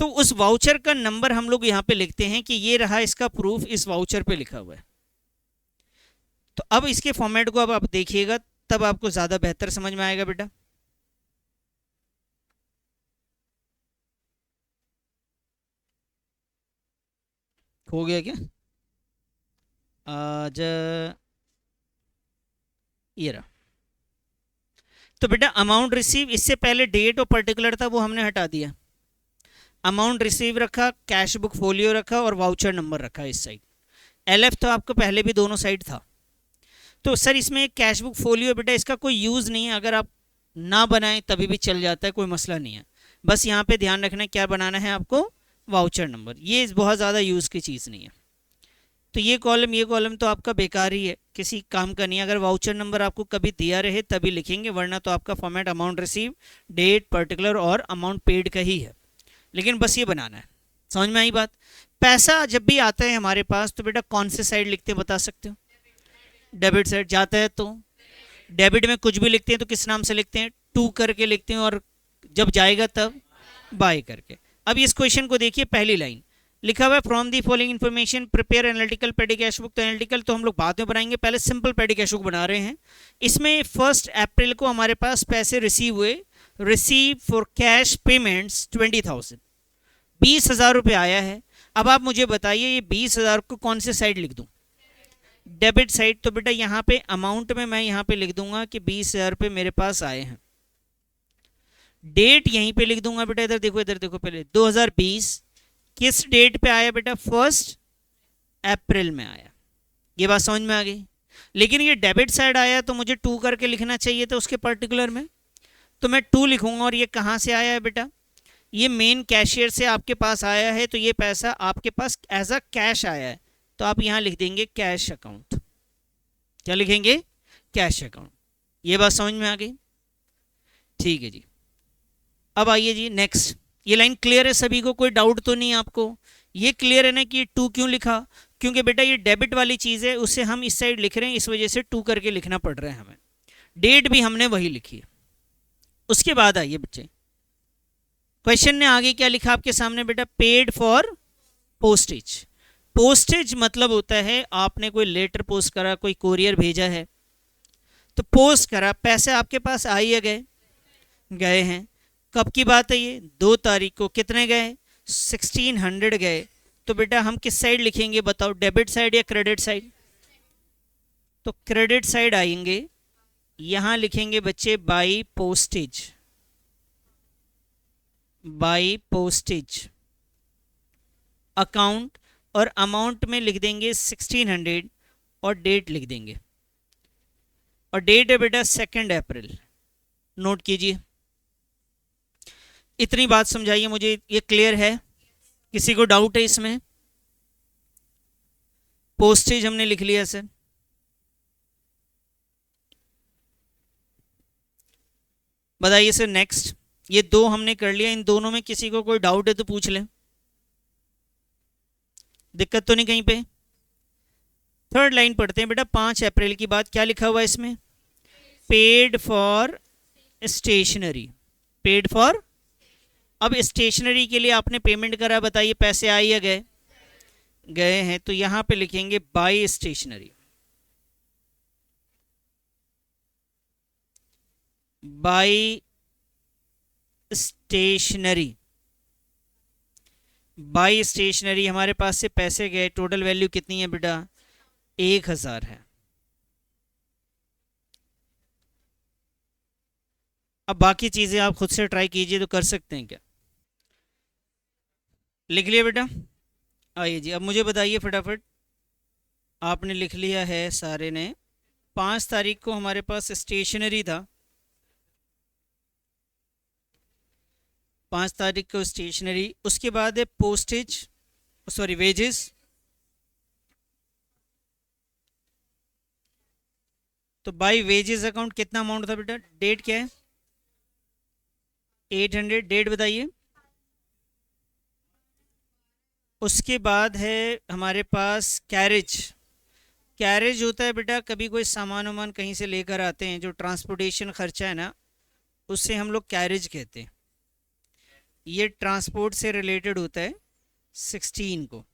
S1: तो उस वाउचर का नंबर हम लोग यहां पे लिखते हैं कि ये रहा इसका प्रूफ, इस वाउचर पे लिखा हुआ है। तो अब इसके फॉर्मेट को अब आप देखिएगा, तब आपको ज्यादा बेहतर समझ में आएगा बेटा। हो गया क्या? आज ये रहा। तो बेटा अमाउंट रिसीव, इससे पहले डेट और पर्टिकुलर था वो हमने हटा दिया। अमाउंट रिसीव रखा, कैश बुक फोलियो रखा और वाउचर नंबर रखा इस साइड। एलएफ तो आपको पहले भी दोनों साइड था। तो सर इसमें कैश बुक फोलियो बेटा इसका कोई यूज़ नहीं है, अगर आप ना बनाएं तभी भी चल जाता है, कोई मसला नहीं है। बस यहाँ पे ध्यान रखना है क्या बनाना है आपको, वाउचर नंबर। ये बहुत ज़्यादा यूज़ की चीज़ नहीं है। तो ये कॉलम तो आपका बेकार ही है, किसी काम का नहीं है। अगर वाउचर नंबर आपको कभी दिया रहे तभी लिखेंगे, वरना तो आपका format amount receive, date, particular और अमाउंट पेड का ही है। लेकिन बस ये बनाना है। समझ में आई बात। पैसा जब भी आता है हमारे पास तो बेटा कौन से साइड लिखते हैं बता सकते हो? डेबिट साइड जाता है तो डेबिट में कुछ भी लिखते हैं तो किस नाम से लिखते हैं, 2 करके लिखते हैं, और जब जाएगा तब बाय करके। अब इस क्वेश्चन को देखिए, पहली लाइन लिखा हुआ है from the following information prepare analytical pedi cash book. तो एनालिटिकल तो हम लोग बाद में बनाएंगे, पहले सिंपल पेडी कैश बुक बना रहे हैं। इसमें 1 अप्रैल को हमारे पास पैसे रिसीव हुए, रिसीव फॉर कैश पेमेंट्स 20,000, 20,000 रुपये आया है। अब आप मुझे बताइए ये 20,000 को कौन से साइड लिख दूं, डेबिट साइड। तो बेटा यहाँ पे अमाउंट में मैं यहाँ पे लिख दूंगा कि 20,000 रुपये मेरे पास आए हैं। डेट यहीं पे लिख दूंगा बेटा, इधर देखो पहले 2020 किस डेट पे आया बेटा, 1 अप्रैल में आया। ये बात समझ में आ गई। लेकिन ये डेबिट साइड आया तो मुझे 2 करके लिखना चाहिए था उसके पर्टिकुलर में, तो मैं 2 लिखूंगा। और ये कहाँ से आया है बेटा, ये मेन कैशियर से आपके पास आया है, तो ये पैसा आपके पास एज अ कैश आया है, तो आप यहां लिख देंगे कैश अकाउंट। क्या लिखेंगे, कैश अकाउंट। ये बात समझ में आ गई, ठीक है जी। अब आइए जी नेक्स्ट। ये लाइन क्लियर है सभी को, कोई डाउट तो नहीं आपको? ये क्लियर है ना कि 2 क्यों लिखा, क्योंकि बेटा ये डेबिट वाली चीज है, उससे हम इस साइड लिख रहे हैं, इस वजह से 2 करके लिखना पड़ रहा है हमें। डेट भी हमने वही लिखी है। उसके बाद आइए बच्चे, क्वेश्चन ने आगे क्या लिखा आपके सामने बेटा, पेड फॉर पोस्टेज। पोस्टेज मतलब होता है आपने कोई लेटर पोस्ट करा, कोई कोरियर भेजा है, तो पोस्ट करा, पैसे आपके पास आए या गए, गए हैं। कब की बात है ये, 2 तारीख को। कितने गए, 1600 गए। तो बेटा हम किस साइड लिखेंगे बताओ, डेबिट साइड या क्रेडिट साइड? तो क्रेडिट साइड आएंगे, यहां लिखेंगे बच्चे by postage, by postage account, और अमाउंट में लिख देंगे 1600 और डेट लिख देंगे। और डेट है बेटा 2 अप्रैल। नोट कीजिए। इतनी बात समझाइए मुझे, ये क्लियर है? किसी को डाउट है इसमें? पोस्टेज हमने लिख लिया सर। बताइए सर नेक्स्ट। ये दो हमने कर लिया, इन दोनों में किसी को कोई डाउट है तो पूछ लें, दिक्कत तो नहीं कहीं पे। थर्ड लाइन पढ़ते हैं बेटा। 5 अप्रैल की बात, क्या लिखा हुआ है इसमें? Paid for stationery. Paid for, अब स्टेशनरी के लिए आपने पेमेंट करा, बताइए पैसे आए या गए? गए हैं, तो यहां पे लिखेंगे buy stationery. Buy stationery, buy stationery हमारे पास से पैसे गए, टोटल वैल्यू कितनी है बेटा? 1000 है। अब बाकी चीजें आप खुद से ट्राई कीजिए तो कर सकते हैं क्या? लिख लिया बेटा? आइए जी, अब मुझे बताइए फटाफट। आपने लिख लिया है सारे ने। 5 तारीख को हमारे पास स्टेशनरी था, 5 तारीख को स्टेशनरी। उसके बाद है पोस्टेज, सॉरी वेजेस। तो बाय वेजेस अकाउंट कितना अमाउंट था बेटा? डेट क्या है? 800। डेट बताइए। उसके बाद है हमारे पास कैरेज। कैरेज होता है बेटा, कभी कोई सामान वामान कहीं से लेकर आते हैं, जो ट्रांसपोर्टेशन खर्चा है ना, उससे हम लोग कैरेज कहते हैं। ये ट्रांसपोर्ट से रिलेटेड होता है 16 को।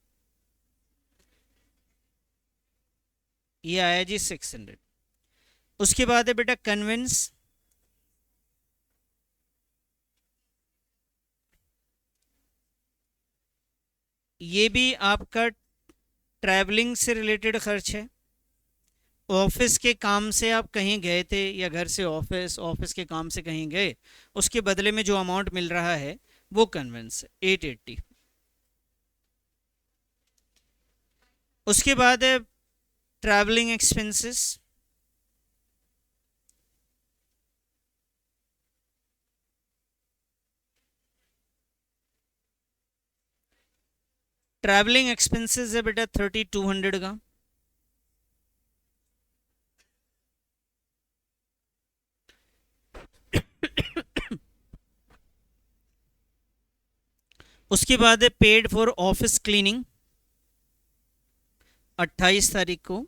S1: ये आया जी 600। उसके बाद है बेटा कन्वेंस। ये भी आपका ट्रैवलिंग से रिलेटेड खर्च है। ऑफिस के काम से आप कहीं गए थे, या घर से ऑफिस, ऑफिस के काम से कहीं गए, उसके बदले में जो अमाउंट मिल रहा है वो कन्वेंस है, 880। उसके बाद है ट्रैवलिंग एक्सपेंसेस। ट्रैवलिंग एक्सपेंसेस है बेटा 3200 का। उसके बाद है पेड फॉर ऑफिस क्लीनिंग, 28 तारीख को।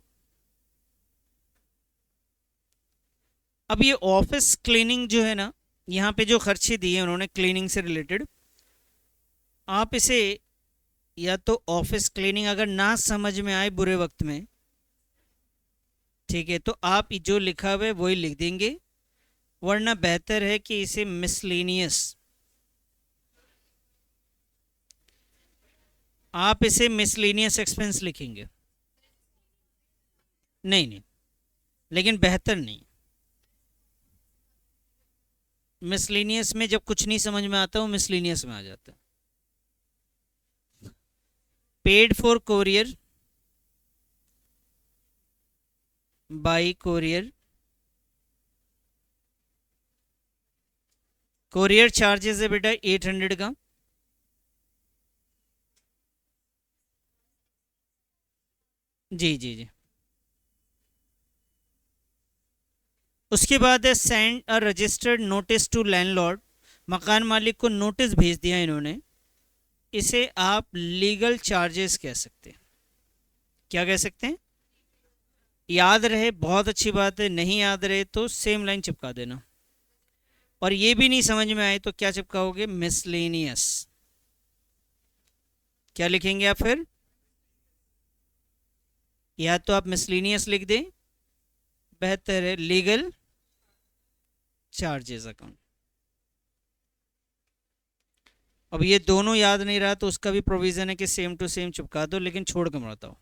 S1: अब ये ऑफिस क्लीनिंग जो है ना, यहाँ पे जो खर्चे दिए उन्होंने क्लीनिंग से रिलेटेड, आप इसे या तो ऑफिस क्लीनिंग अगर ना समझ में आए बुरे वक्त में, ठीक है, तो आप जो लिखा हुआ है वही लिख देंगे, वरना बेहतर है कि इसे मिसलेनियस, आप इसे मिसलेनियस एक्सपेंस लिखेंगे। नहीं नहीं, लेकिन बेहतर नहीं। मिसलेनियस में जब कुछ नहीं समझ में आता वो मिसलेनियस में आ जाता है। Paid for courier, by courier. Courier charges है बेटा 800 का। जी जी जी। उसके बाद है send a registered notice to landlord. मकान मालिक को नोटिस भेज दिया इन्होंने, इसे आप लीगल चार्जेस कह सकते हैं। क्या कह सकते हैं? याद रहे, बहुत अच्छी बात है। नहीं याद रहे तो सेम लाइन चिपका देना। और ये भी नहीं समझ में आए तो क्या चिपकाओगे? मिसलेनियस। क्या लिखेंगे आप फिर? या तो आप मिसलेनियस लिख दें, बेहतर है लीगल चार्जेस अकाउंट। अब ये दोनों याद नहीं रहा तो उसका भी प्रोविजन है कि सेम टू सेम चिपका दो, लेकिन छोड़ कर मत बताओ।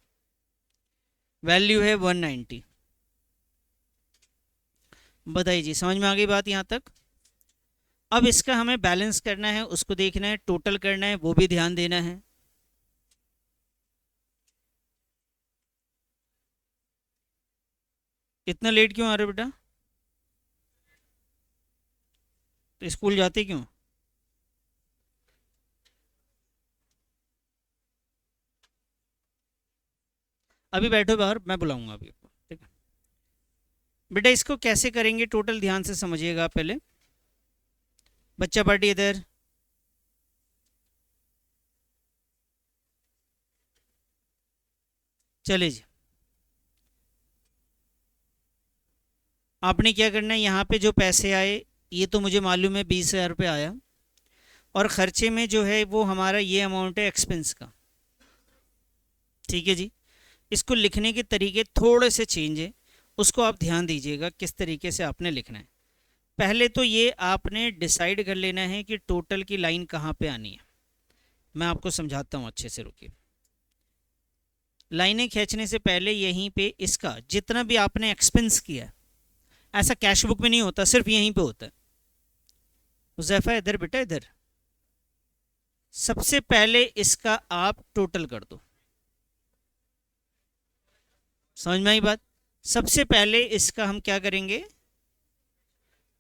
S1: वैल्यू है 190। बताइए जी, समझ में आ गई बात यहाँ तक? अब इसका हमें बैलेंस करना है, उसको देखना है, टोटल करना है, वो भी ध्यान देना है। इतना लेट क्यों आ रहे हो बेटा? तो स्कूल जाते क्यों? अभी बैठो बाहर, मैं बुलाऊंगा अभी आपको, ठीक है। बेटा इसको कैसे करेंगे टोटल, ध्यान से समझिएगा आप पहले। बच्चा पार्टी इधर, चले जी। आपने क्या करना है, यहाँ पे जो पैसे आए ये तो मुझे मालूम है 20,000 रुपये आया, और खर्चे में जो है वो हमारा ये अमाउंट है एक्सपेंस का, ठीक है जी। इसको लिखने के तरीके थोड़े से चेंज है, उसको आप ध्यान दीजिएगा किस तरीके से आपने लिखना है। पहले तो ये आपने डिसाइड कर लेना है कि टोटल की लाइन कहाँ पे आनी है। मैं आपको समझाता हूँ अच्छे से, रुकिए। लाइनें खींचने से पहले यहीं पे इसका जितना भी आपने एक्सपेंस किया है, ऐसा कैश बुक में नहीं होता, सिर्फ यहीं पे होता है। हुज़ैफा इधर बेटा इधर, सबसे पहले इसका आप टोटल कर दो। समझ में आई बात? सबसे पहले इसका हम क्या करेंगे,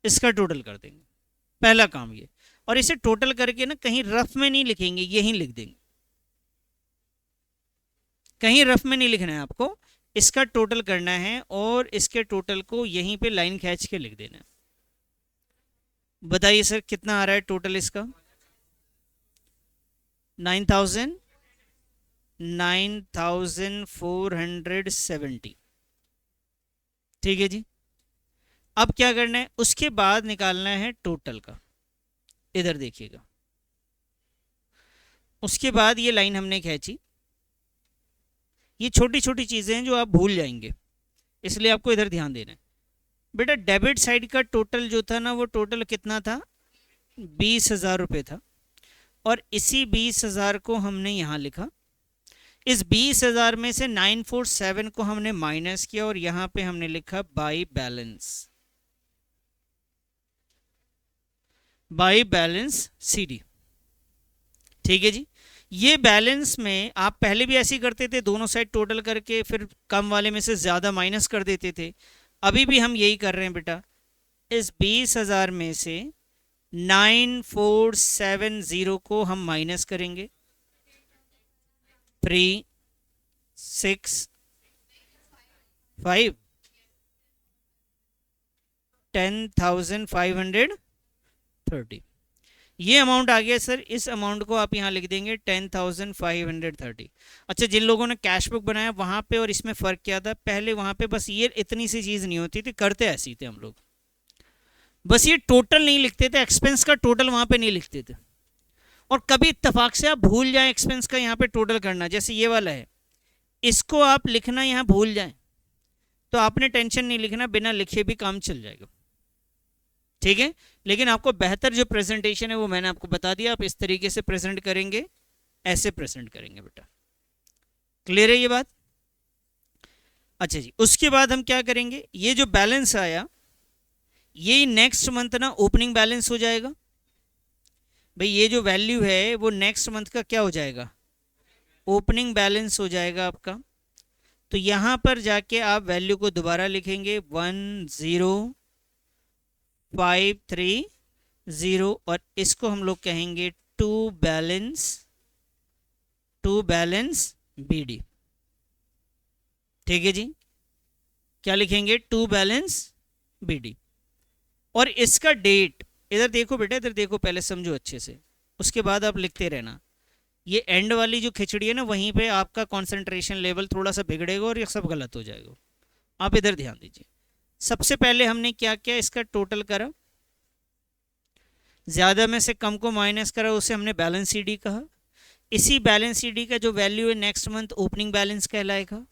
S1: इसका टोटल कर देंगे, पहला काम ये। और इसे टोटल करके ना कहीं रफ में नहीं लिखेंगे, यहीं लिख देंगे, कहीं रफ में नहीं लिखना है आपको, इसका टोटल करना है और इसके टोटल को यहीं पे लाइन खींच के लिख देना है। बताइए सर कितना आ रहा है टोटल इसका? 9,470, ठीक है जी। अब क्या करना है, उसके बाद निकालना है टोटल का, इधर देखिएगा। उसके बाद ये लाइन हमने खींची, ये छोटी छोटी चीज़ें हैं जो आप भूल जाएंगे, इसलिए आपको इधर ध्यान देना है। बेटा डेबिट साइड का टोटल जो था ना, वो टोटल कितना था, 20,000 रुपये था, और इसी 20,000 को हमने यहाँ लिखा। इस 20,000 में से 947 को हमने माइनस किया और यहाँ पे हमने लिखा by balance, by balance CD, ठीक है जी। ये बैलेंस में आप पहले भी ऐसे ही करते थे, दोनों साइड टोटल करके फिर कम वाले में से ज़्यादा माइनस कर देते थे। अभी भी हम यही कर रहे हैं बेटा, इस 20,000 में से 9,470 को हम माइनस करेंगे, 3, 6, 5, 10,530, ये अमाउंट आ गया सर। इस अमाउंट को आप यहाँ लिख देंगे 10,530। अच्छा, जिन लोगों ने कैश बुक बनाया वहाँ पे और इसमें फ़र्क क्या था, पहले वहाँ पे बस ये इतनी सी चीज़ नहीं होती थी, करते ऐसे ही थे हम लोग, बस ये टोटल नहीं लिखते थे, एक्सपेंस का टोटल वहाँ पे नहीं लिखते थे। और कभी इत्तेफाक से आप भूल जाएं एक्सपेंस का यहाँ पे टोटल करना, जैसे ये वाला है, इसको आप लिखना यहाँ भूल जाएं तो आपने टेंशन नहीं लिखना, बिना लिखे भी काम चल जाएगा, ठीक है। लेकिन आपको बेहतर जो प्रेजेंटेशन है वो मैंने आपको बता दिया, आप इस तरीके से प्रेजेंट करेंगे, ऐसे प्रेजेंट करेंगे बेटा। क्लियर है ये बात? अच्छा जी, उसके बाद हम क्या करेंगे, ये जो बैलेंस आया ये नेक्स्ट मंथ ना ओपनिंग बैलेंस हो जाएगा। भाई ये जो वैल्यू है वो नेक्स्ट मंथ का क्या हो जाएगा, ओपनिंग बैलेंस हो जाएगा आपका। तो यहाँ पर जाके आप वैल्यू को दोबारा लिखेंगे 10,530, और इसको हम लोग कहेंगे टू बैलेंस बीडी, ठीक है जी। क्या लिखेंगे, टू बैलेंस बीडी। और इसका डेट, इधर देखो बेटा, इधर देखो, पहले समझो अच्छे से, उसके बाद आप लिखते रहना। ये एंड वाली जो खिचड़ी है ना, वहीं पे आपका कंसंट्रेशन लेवल थोड़ा सा बिगड़ेगा और ये सब गलत हो जाएगा। आप इधर ध्यान दीजिए। सबसे पहले हमने क्या किया, इसका टोटल करा, ज़्यादा में से कम को माइनस करा, उसे हमने बैलेंस सीडी कहा। इसी बैलेंस सीडी का जो वैल्यू है नेक्स्ट मंथ ओपनिंग बैलेंस कहलाएगा।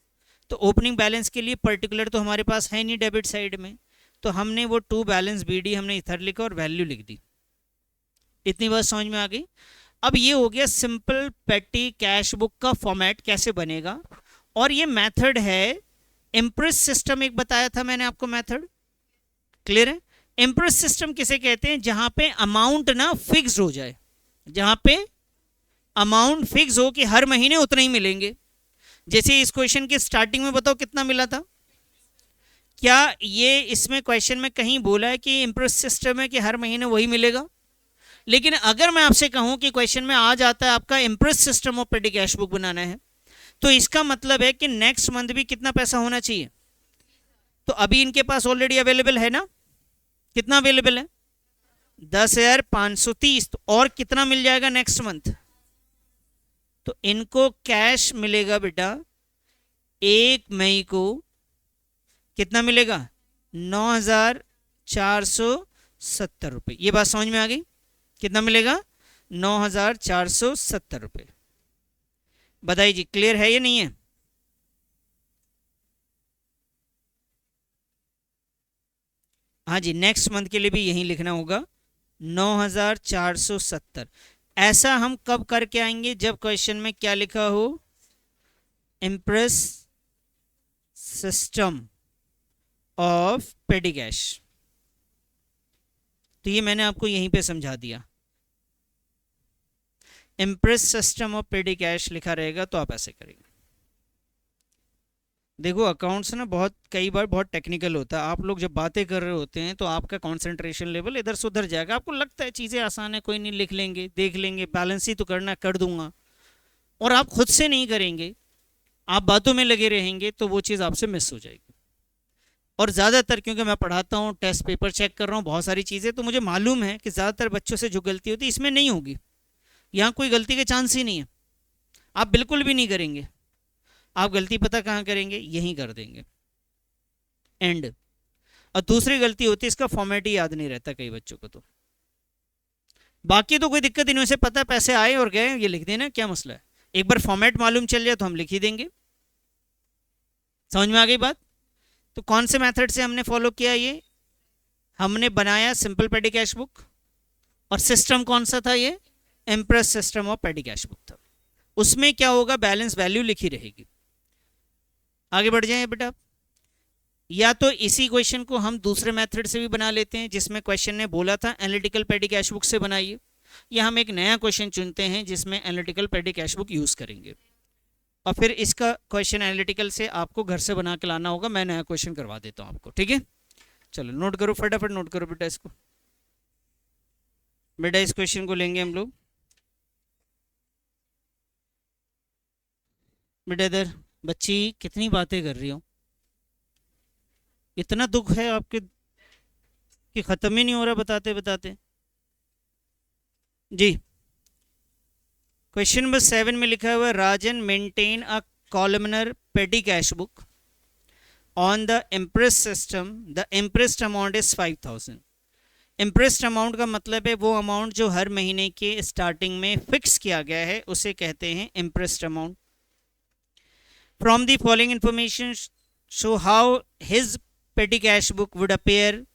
S1: तो ओपनिंग बैलेंस के लिए पर्टिकुलर तो हमारे पास है नहीं डेबिट साइड में, तो हमने वो टू बैलेंस बीडी हमने इधर लिखा और वैल्यू लिख दी। इतनी बात समझ में आ गई? अब ये हो गया सिंपल पेटी कैश बुक का फॉर्मेट कैसे बनेगा। और ये मेथड है इम्प्रेस सिस्टम, एक बताया था मैंने आपको मेथड, क्लियर है? इम्प्रेस सिस्टम किसे कहते हैं, जहां पे अमाउंट ना फिक्स हो जाए, जहां पे अमाउंट फिक्स हो कि हर महीने उतना ही मिलेंगे। जैसे इस क्वेश्चन के स्टार्टिंग में बताओ कितना मिला था, क्या ये इसमें क्वेश्चन में कहीं बोला है कि इम्प्रेस सिस्टम है कि हर महीने वही मिलेगा? लेकिन अगर मैं आपसे कहूं कि क्वेश्चन में आ जाता है आपका imprest system of petty cash book बनाना है, तो इसका मतलब है कि नेक्स्ट मंथ भी कितना पैसा होना चाहिए। तो अभी इनके पास ऑलरेडी अवेलेबल है ना, कितना अवेलेबल है 10,530, तो और कितना मिल जाएगा नेक्स्ट मंथ। तो इनको कैश मिलेगा बेटा 1 मई को, कितना मिलेगा 9,470 रुपये। ये बात समझ में आ गई, कितना मिलेगा 9,470 रुपये। बताइए जी, क्लियर है या नहीं है। हाँ जी, नेक्स्ट मंथ के लिए भी यही लिखना होगा 9,470। ऐसा हम कब करके आएंगे, जब क्वेश्चन में क्या लिखा हो, impress system of pedi cash. तो ये मैंने आपको यहीं पे समझा दिया, impress system of pedi cash लिखा रहेगा तो आप ऐसे करेंगे। देखो अकाउंट्स ना बहुत कई बार बहुत टेक्निकल होता है, आप लोग जब बातें कर रहे होते हैं तो आपका कंसंट्रेशन लेवल इधर से उधर जाएगा, आपको लगता है चीज़ें आसान है, कोई नहीं, लिख लेंगे, देख लेंगे, बैलेंस ही तो करना कर दूंगा, और आप खुद से नहीं करेंगे, आप बातों में लगे रहेंगे तो वो चीज़ आपसे मिस हो जाएगी। और ज़्यादातर क्योंकि मैं पढ़ाता हूँ, टेस्ट पेपर चेक कर रहा हूँ, बहुत सारी चीज़ें, तो मुझे मालूम है कि ज़्यादातर बच्चों से जो गलती होती है इसमें नहीं होगी, यहाँ कोई गलती के चांस ही नहीं है, आप बिल्कुल भी नहीं करेंगे। आप गलती पता कहाँ करेंगे, यहीं कर देंगे एंड। और दूसरी गलती होती है, इसका फॉर्मेट ही याद नहीं रहता कई बच्चों को, तो बाकी तो कोई दिक्कत नहीं, उसे पता पैसे आए और गए, ये लिख देना, क्या मसला है, एक बार फॉर्मेट मालूम चल जाए तो हम लिख ही देंगे। समझ में आ गई बात। तो कौन से मेथड से हमने फॉलो किया, ये हमने बनाया सिंपल पेडी कैश बुक, और सिस्टम कौन सा था, ये impress system of pedi cash book था। उसमें क्या होगा, बैलेंस वैल्यू लिखी रहेगी। आगे बढ़ जाए बेटा, या तो इसी क्वेश्चन को हम दूसरे मेथड से भी बना लेते हैं, जिसमें क्वेश्चन ने बोला था एनालिटिकल पेडी कैश बुक से बनाइए, या हम एक नया क्वेश्चन चुनते हैं जिसमें एनालिटिकल पेडी कैश बुक यूज़ करेंगे, और फिर इसका क्वेश्चन एनालिटिकल से आपको घर से बना के लाना होगा, मैं नया क्वेश्चन करवा देता हूँ आपको, ठीक है। चलो नोट करो, फटाफट नोट करो बेटा इसको। बेटा इस क्वेश्चन को लेंगे हम लोग, बेटा इधर, बच्ची कितनी बातें कर रही हो, इतना दुख है आपके कि ख़त्म ही नहीं हो रहा बताते बताते जी। क्वेश्चन नंबर 7 में लिखा हुआ है, Rajan maintain a columnar petty cash book on the imprest system, the imprest amount is 5,000। Imprest amount का मतलब है वो अमाउंट जो हर महीने के स्टार्टिंग में फिक्स किया गया है, उसे कहते हैं imprest amount. From the following information show how his petty cash book would appear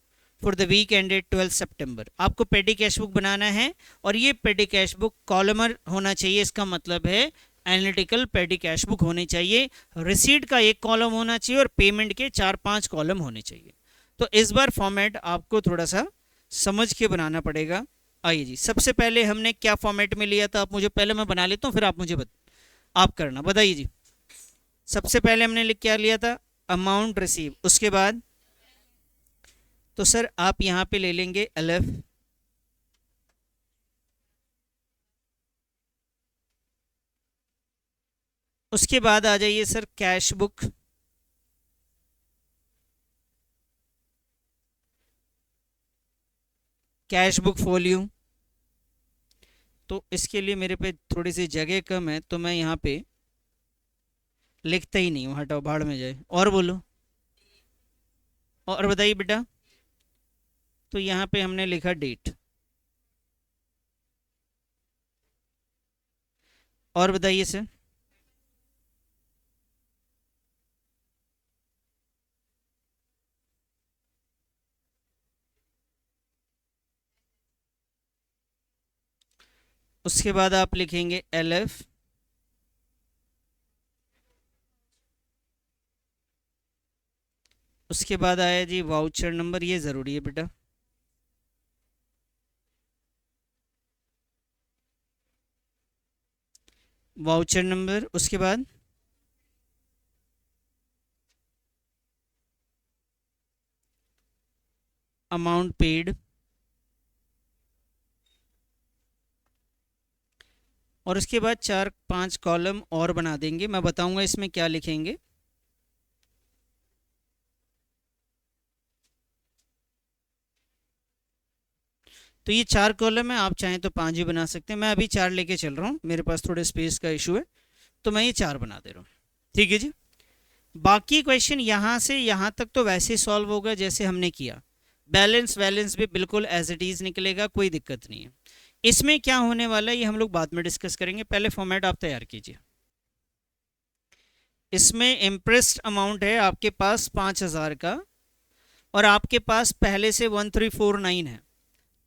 S1: for the week ended 12 September. आपको पेडी कैश बुक बनाना है, और ये पेडी कैश बुक कॉलमर होना चाहिए, इसका मतलब है एनालिटिकल पेडी कैश बुक होनी चाहिए, रिसीट का एक कॉलम होना चाहिए और पेमेंट के 4-5 कॉलम होने चाहिए। तो इस बार फॉर्मेट आपको थोड़ा सा समझ के बनाना पड़ेगा। आइए जी, सबसे पहले हमने क्या फॉर्मेट में लिया था, आप मुझे पहले मैं बना लेता हूँ, फिर आप मुझे आप करना, बताइए जी। सबसे पहले हमने क्या लिया था, अमाउंट रिसीव, उसके बाद तो सर आप यहाँ पे ले लेंगे LF, उसके बाद आ जाइए sir cash book, cash book volume. तो इसके लिए मेरे पे थोड़ी सी जगह कम है, तो मैं यहाँ पे लिखता ही नहीं हूँ, हटाओ भाड़ में जाए, और बोलो, और बताइए बेटा। तो यहाँ पे हमने लिखा डेट, और बताइए सर। उसके बाद आप लिखेंगे LF, उसके बाद आया जी वाउचर नंबर, ये ज़रूरी है बेटा, वाउचर नंबर, उसके बाद अमाउंट पेड, और उसके बाद 4-5 कॉलम और बना देंगे, मैं बताऊंगा इसमें क्या लिखेंगे। तो ये 4 कॉलम है, आप चाहें तो 5 भी बना सकते हैं, मैं अभी 4 लेके चल रहा हूँ, मेरे पास थोड़े स्पेस का इशू है, तो मैं ये 4 बना दे रहा हूँ। ठीक है जी। बाकी क्वेश्चन यहाँ से यहाँ तक तो वैसे सॉल्व होगा जैसे हमने किया। बैलेंस वैलेंस भी बिल्कुल एज इट इज़ निकलेगा, कोई दिक्कत नहीं है। इसमें क्या होने वाला है ये हम लोग बाद में डिस्कस करेंगे, पहले फॉर्मेट आप तैयार कीजिए। इसमें इम्प्रेस्ड अमाउंट है आपके पास 5,000 का, और आपके पास पहले से 1349 है,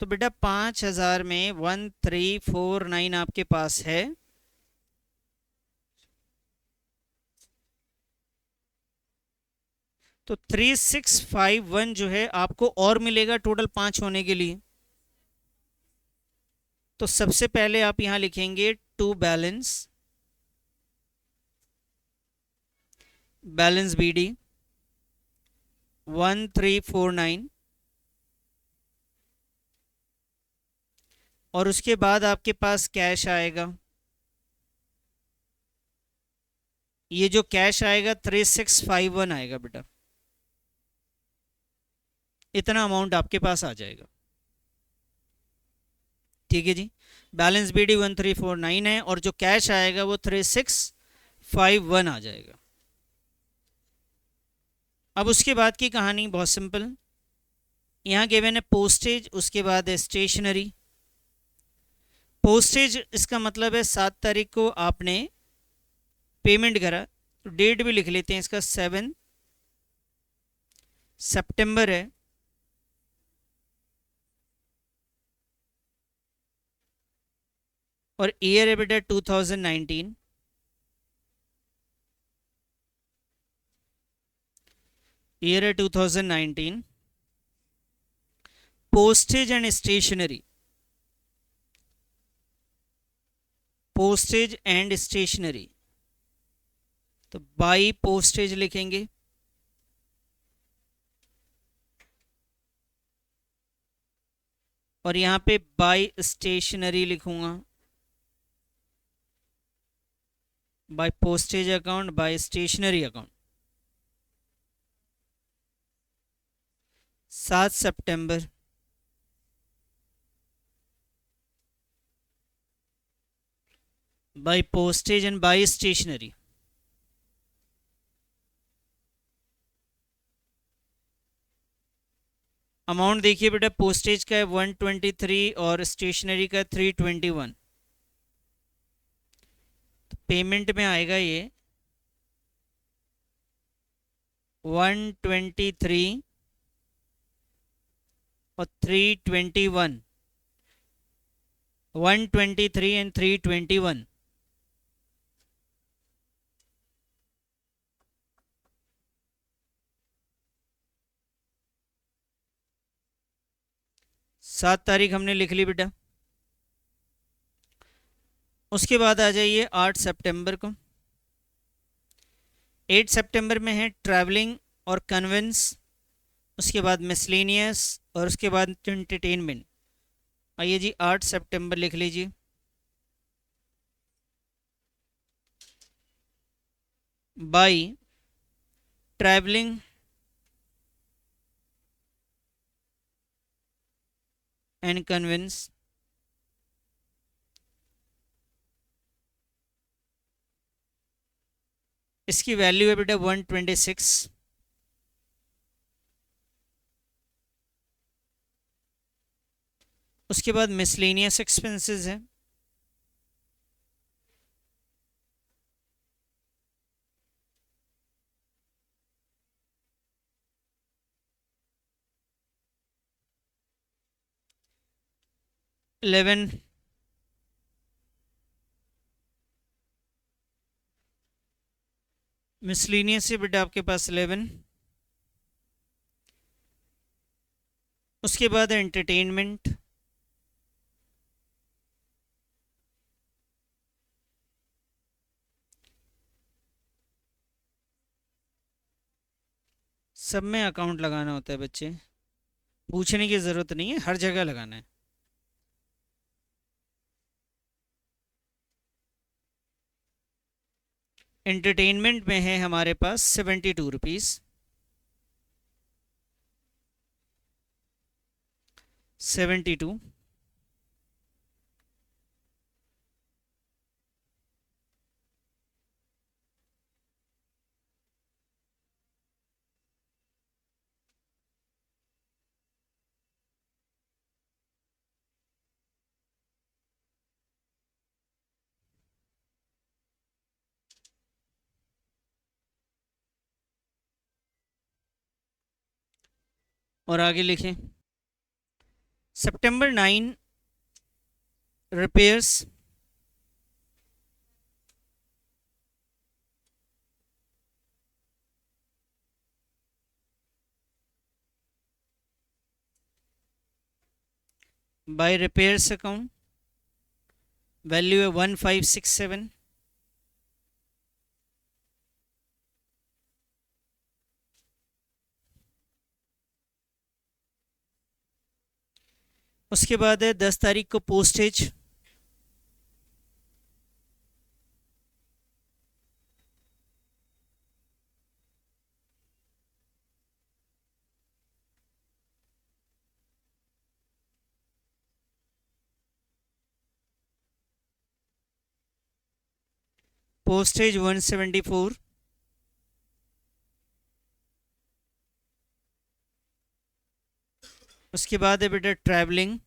S1: तो बेटा 5,000 में 1349 आपके पास है, तो 3651 जो है आपको और मिलेगा टोटल 5 होने के लिए। तो सबसे पहले आप यहां लिखेंगे टू बैलेंस, बैलेंस बीडी 1349, और उसके बाद आपके पास कैश आएगा, ये जो कैश आएगा 3651 आएगा बेटा, इतना अमाउंट आपके पास आ जाएगा। ठीक है जी। बैलेंस बीडी 1349 है, और जो कैश आएगा वो 3651 आ जाएगा। अब उसके बाद की कहानी बहुत सिंपल, यहाँ गिवन है पोस्टेज, उसके बाद है स्टेशनरी। पोस्टेज इसका मतलब है 7 तारीख को आपने पेमेंट करा, तो डेट भी लिख लेते हैं इसका, 7 सितंबर है, और ईयर है बेटा 2019, ईयर है 2019। Postage and stationery, postage and stationery, तो बाई पोस्टेज लिखेंगे, और यहां पे बाई स्टेशनरी लिखूंगा, by postage account, by stationery account. 7 सितंबर, by postage and by stationery. Amount देखिए बेटा, पोस्टेज का है 123 और स्टेशनरी का 321, तो पेमेंट में आएगा ये 123 और 321, 123 एंड 321। सात तारीख हमने लिख ली बेटा। उसके बाद आ जाइए 8 सितंबर को। 8 सितंबर में है ट्रैवलिंग और कन्वेंस, उसके बाद मिसलेनियस, और उसके बाद एंटरटेनमेंट। आइए जी 8 सितंबर लिख लीजिए। बाई ट्रैवलिंग एंड कन्वेंस, इसकी वैल्यू है बेटा 126। उसके बाद मिसलेनियस एक्सपेंसेस है, $11। मिसलेनियस से बेटा आपके पास 11। उसके बाद एंटरटेनमेंट, सब में अकाउंट लगाना होता है बच्चे, पूछने की ज़रूरत नहीं है, हर जगह लगाना है। एंटरटेनमेंट में है हमारे पास 72 रुपीज़, 72। और आगे लिखें September 9 repairs by repairs account, value है 1567। उसके बाद है 10 तारीख को पोस्टेज, पोस्टेज 174। उसके बाद है बेटा ट्रैवलिंग,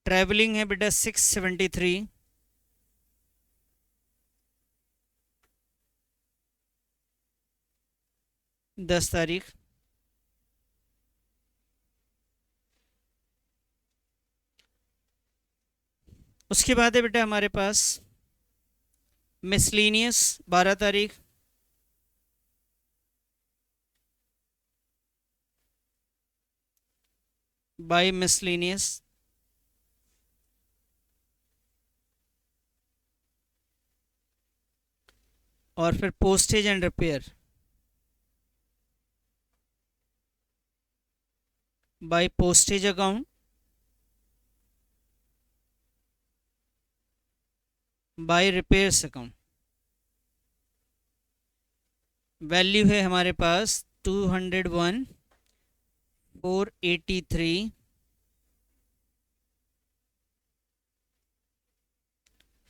S1: ट्रैवलिंग है बेटा 673। दस तारीख। उसके बाद है बेटा हमारे पास मिसलीनियस 12 तारीख, बाय मिसलीनियस। और फिर postage and repair by postage account, by repairs account. Value है हमारे पास 201, 483,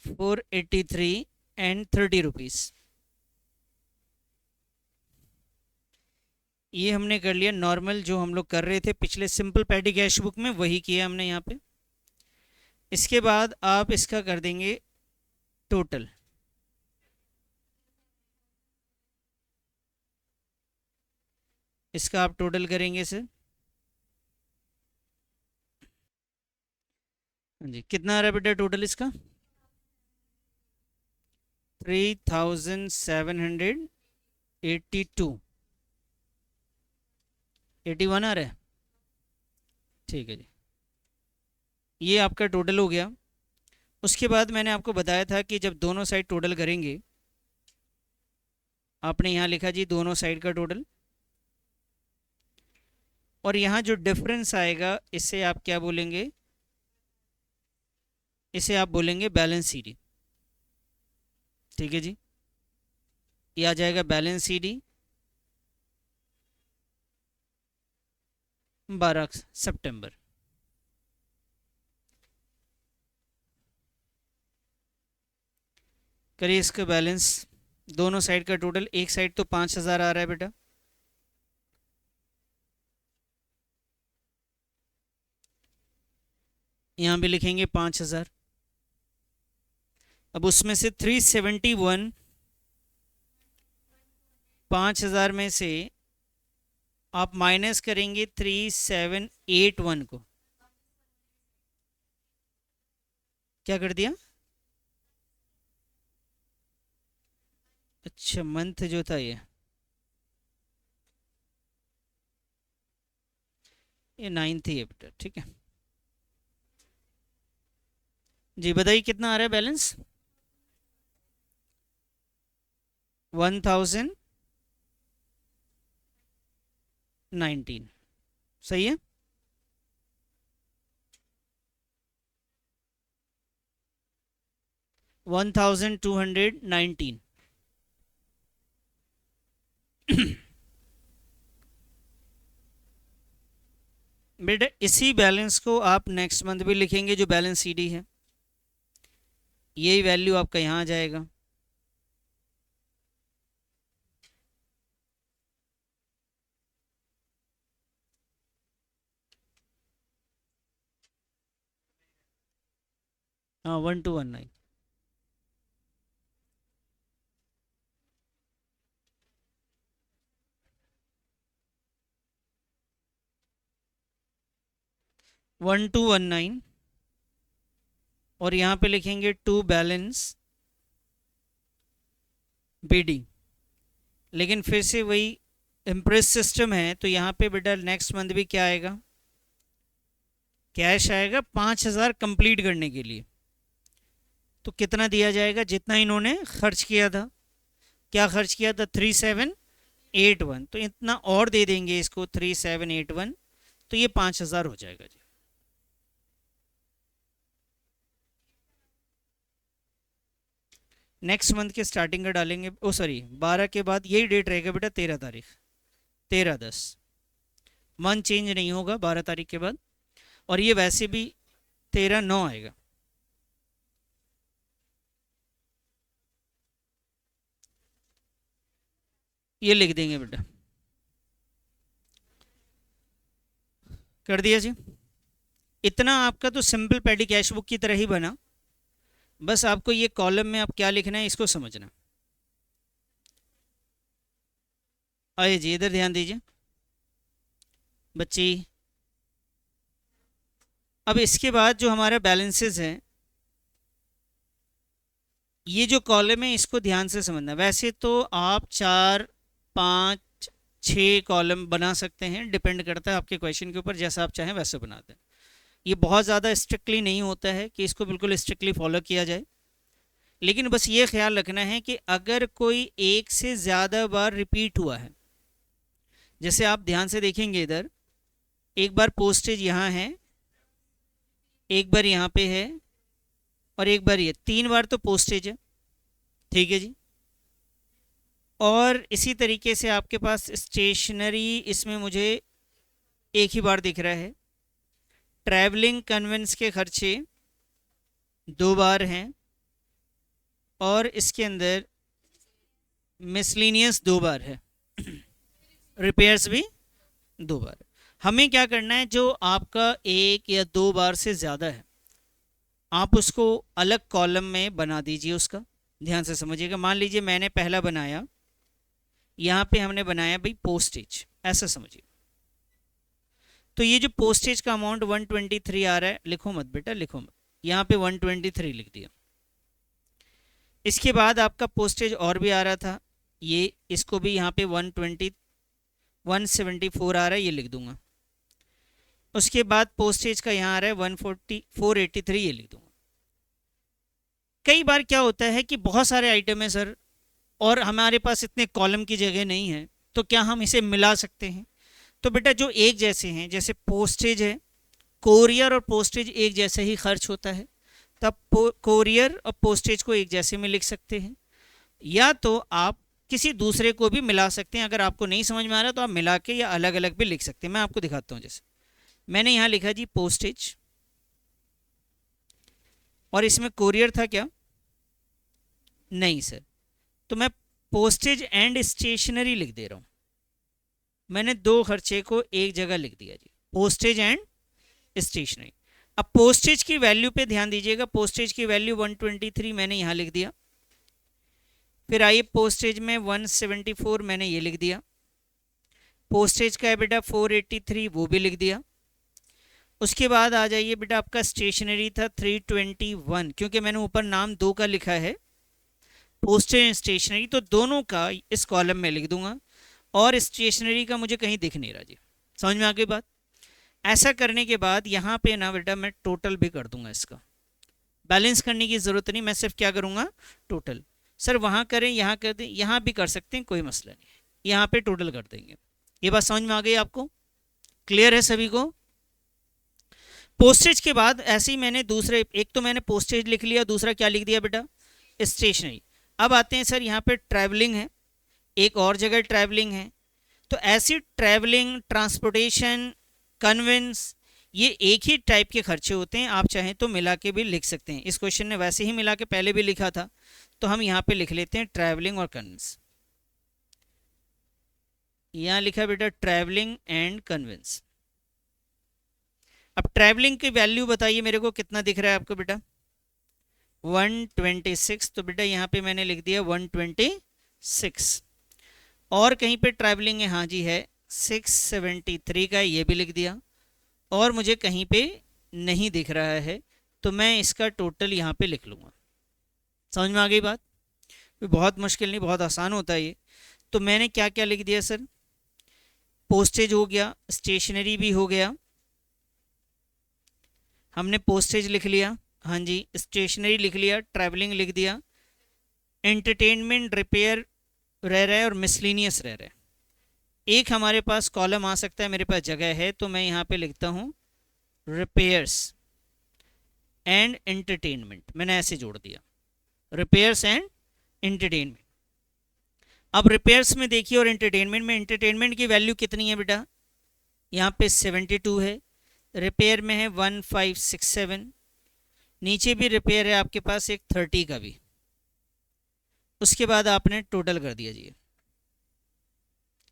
S1: 483 एंड 30 रुपीज़। ये हमने कर लिया नॉर्मल, जो हम लोग कर रहे थे पिछले सिंपल पैडी कैश बुक में, वही किया हमने यहाँ पे। इसके बाद आप इसका कर देंगे टोटल। इसका आप टोटल करेंगे सर। हाँ जी, कितना आ रहा है बेटा टोटल इसका? 3782, 81 आ रहा है। ठीक है जी, ये आपका टोटल हो गया। उसके बाद मैंने आपको बताया था कि जब दोनों साइड टोटल करेंगे, आपने यहाँ लिखा जी दोनों साइड का टोटल, और यहाँ जो डिफरेंस आएगा इसे आप क्या बोलेंगे? इसे आप बोलेंगे बैलेंस सीडी। ठीक है जी, ये आ जाएगा बैलेंस सीडी 12 सितंबर। करिए इसका बैलेंस, दोनों साइड का टोटल। एक साइड तो 5000 आ रहा है बेटा, यहाँ भी लिखेंगे 5000। अब उसमें से 371, 5000 में से आप माइनस करेंगे 3781 को। क्या कर दिया? अच्छा, मंथ जो था ये 9th ही है बेटा। ठीक है जी, बताइए कितना आ रहा है बैलेंस? 1000 19 सही है। $1219। बेटा इसी बैलेंस को आप नेक्स्ट मंथ भी लिखेंगे जो बैलेंस सीडी है, यही वैल्यू आपका यहाँ आ जाएगा। हाँ 1219। वन टू वन नाइन और यहाँ पे लिखेंगे टू बैलेंस बीडी। लेकिन फिर से वही इम्प्रेस सिस्टम है, तो यहाँ पे बेटा नेक्स्ट मंथ भी क्या आएगा, कैश आएगा 5000 कंप्लीट करने के लिए। तो कितना दिया जाएगा, जितना इन्होंने खर्च किया था। क्या खर्च किया था, 3781, तो इतना और दे देंगे इसको 3781, तो ये 5000 हो जाएगा जी। नेक्स्ट मंथ के स्टार्टिंग का डालेंगे, ओ सॉरी 12 के बाद यही डेट रहेगा बेटा, 13 तारीख, 13/10। मंथ चेंज नहीं होगा 12 तारीख के बाद, और ये वैसे भी 13/9 आएगा। ये लिख देंगे बेटा, कर दिया जी। इतना आपका तो सिंपल पैडी कैश बुक की तरह ही बना, बस आपको ये कॉलम में आप क्या लिखना है इसको समझना। आइए जी इधर ध्यान दीजिए बच्ची। अब इसके बाद जो हमारा बैलेंसेस है, ये जो कॉलम है इसको ध्यान से समझना। वैसे तो आप 4 5 6 कॉलम बना सकते हैं, डिपेंड करता है आपके क्वेश्चन के ऊपर, जैसा आप चाहें वैसे बना दें। ये बहुत ज़्यादा स्ट्रिक्टली नहीं होता है कि इसको बिल्कुल स्ट्रिक्टली फॉलो किया जाए, लेकिन बस ये ख्याल रखना है कि अगर कोई एक से ज़्यादा बार रिपीट हुआ है, जैसे आप ध्यान से देखेंगे इधर, एक बार पोस्टेज यहाँ है, एक बार यहाँ पे है, और एक बार ये, 3 बार तो पोस्टेज है, ठीक है जी। और इसी तरीके से आपके पास स्टेशनरी, इसमें मुझे एक ही बार दिख रहा है। ट्रैवलिंग कन्वेंस के खर्चे 2 बार हैं, और इसके अंदर मिसलिनियस 2 बार है, रिपेयर्स भी 2 बार। हमें क्या करना है, जो आपका 1 या 2 बार से ज़्यादा है आप उसको अलग कॉलम में बना दीजिए। उसका ध्यान से समझिएगा। मान लीजिए मैंने पहला बनाया, यहाँ पे हमने बनाया भाई पोस्टेज, ऐसा समझिए। तो ये जो पोस्टेज का अमाउंट 123 आ रहा है, लिखो मत बेटा, लिखो मत, यहाँ पे 123 लिख दिया। इसके बाद आपका पोस्टेज और भी आ रहा था, ये इसको भी यहाँ पे 174 आ रहा है, ये लिख दूंगा। उसके बाद पोस्टेज का यहाँ आ रहा है 483, ये लिख दूंगा। कई बार क्या होता है कि बहुत सारे आइटम है सर, और हमारे पास इतने कॉलम की जगह नहीं है, तो क्या हम इसे मिला सकते हैं? तो बेटा जो एक जैसे हैं, जैसे पोस्टेज है, कोरियर और पोस्टेज एक जैसे ही खर्च होता है, तब कोरियर और पोस्टेज को एक जैसे में लिख सकते हैं, या तो आप किसी दूसरे को भी मिला सकते हैं। अगर आपको नहीं समझ में आ रहा तो आप मिला के या अलग अलग भी लिख सकते हैं। मैं आपको दिखाता हूँ। जैसे मैंने यहाँ लिखा जी पोस्टेज, और इसमें कोरियर था क्या? नहीं सर, तो मैं पोस्टेज एंड स्टेशनरी लिख दे रहा हूँ। मैंने 2 खर्चे को एक जगह लिख दिया जी, पोस्टेज एंड स्टेशनरी। अब पोस्टेज की वैल्यू पे ध्यान दीजिएगा, पोस्टेज की वैल्यू 123 मैंने यहाँ लिख दिया। फिर आइए पोस्टेज में 174 मैंने ये लिख दिया। पोस्टेज का है बेटा 483, वो भी लिख दिया। उसके बाद आ जाइए बेटा, आपका स्टेशनरी था 321, क्योंकि मैंने ऊपर नाम 2 का लिखा है, पोस्टेज स्टेशनरी, तो दोनों का इस कॉलम में लिख दूंगा, और स्टेशनरी का मुझे कहीं दिख नहीं रहा जी। समझ में आ गई बात? ऐसा करने के बाद यहाँ पे ना बेटा मैं टोटल भी कर दूंगा। इसका बैलेंस करने की ज़रूरत नहीं, मैं सिर्फ क्या करूँगा, टोटल। सर वहाँ करें, यहाँ कर दें, यहाँ भी कर सकते हैं, कोई मसला नहीं, यहाँ पे टोटल कर देंगे। ये बात समझ में आ गई आपको? क्लियर है सभी को? पोस्टेज के बाद ऐसे ही मैंने दूसरे, एक तो मैंने पोस्टेज लिख लिया, दूसरा क्या लिख दिया बेटा? स्टेशनरी। अब आते हैं सर यहाँ पे ट्रैवलिंग है, एक और जगह ट्रैवलिंग है। तो ऐसी ट्रैवलिंग, ट्रांसपोर्टेशन, कन्वेंस, ये एक ही टाइप के खर्चे होते हैं। आप चाहें तो मिला के भी लिख सकते हैं। इस क्वेश्चन ने वैसे ही मिला के पहले भी लिखा था, तो हम यहाँ पे लिख लेते हैं ट्रैवलिंग और कन्वेंस। यहाँ लिखा बेटा ट्रैवलिंग एंड कन्वेंस। अब ट्रैवलिंग की वैल्यू बताइए मेरे को, कितना दिख रहा है आपको बेटा? 126। तो बेटा यहाँ पे मैंने लिख दिया 126। और कहीं पे ट्रैवलिंग है, हाँ जी है, 673 का, ये भी लिख दिया। और मुझे कहीं पे नहीं दिख रहा है, तो मैं इसका टोटल यहाँ पे लिख लूँगा। समझ में आ गई बात? बहुत मुश्किल नहीं, बहुत आसान होता है ये। तो मैंने क्या क्या लिख दिया सर? पोस्टेज हो गया, स्टेशनरी भी हो गया, हमने पोस्टेज लिख लिया, हाँ जी, स्टेशनरी लिख लिया, ट्रैवलिंग लिख दिया, एंटरटेनमेंट, रिपेयर रह रहा है और मिसलिनियस रह रहा है। एक हमारे पास कॉलम आ सकता है, मेरे पास जगह है, तो मैं यहाँ पे लिखता हूँ रिपेयर्स एंड एंटरटेनमेंट। मैंने ऐसे जोड़ दिया, रिपेयर्स एंड एंटरटेनमेंट। अब रिपेयर्स में देखिए और एंटरटेनमेंट में, एंटरटेनमेंट की वैल्यू कितनी है बेटा? यहाँ पे 72 है, रिपेयर में है 1567, नीचे भी रिपेयर है आपके पास एक 30 का भी। उसके बाद आपने टोटल कर दिया जी।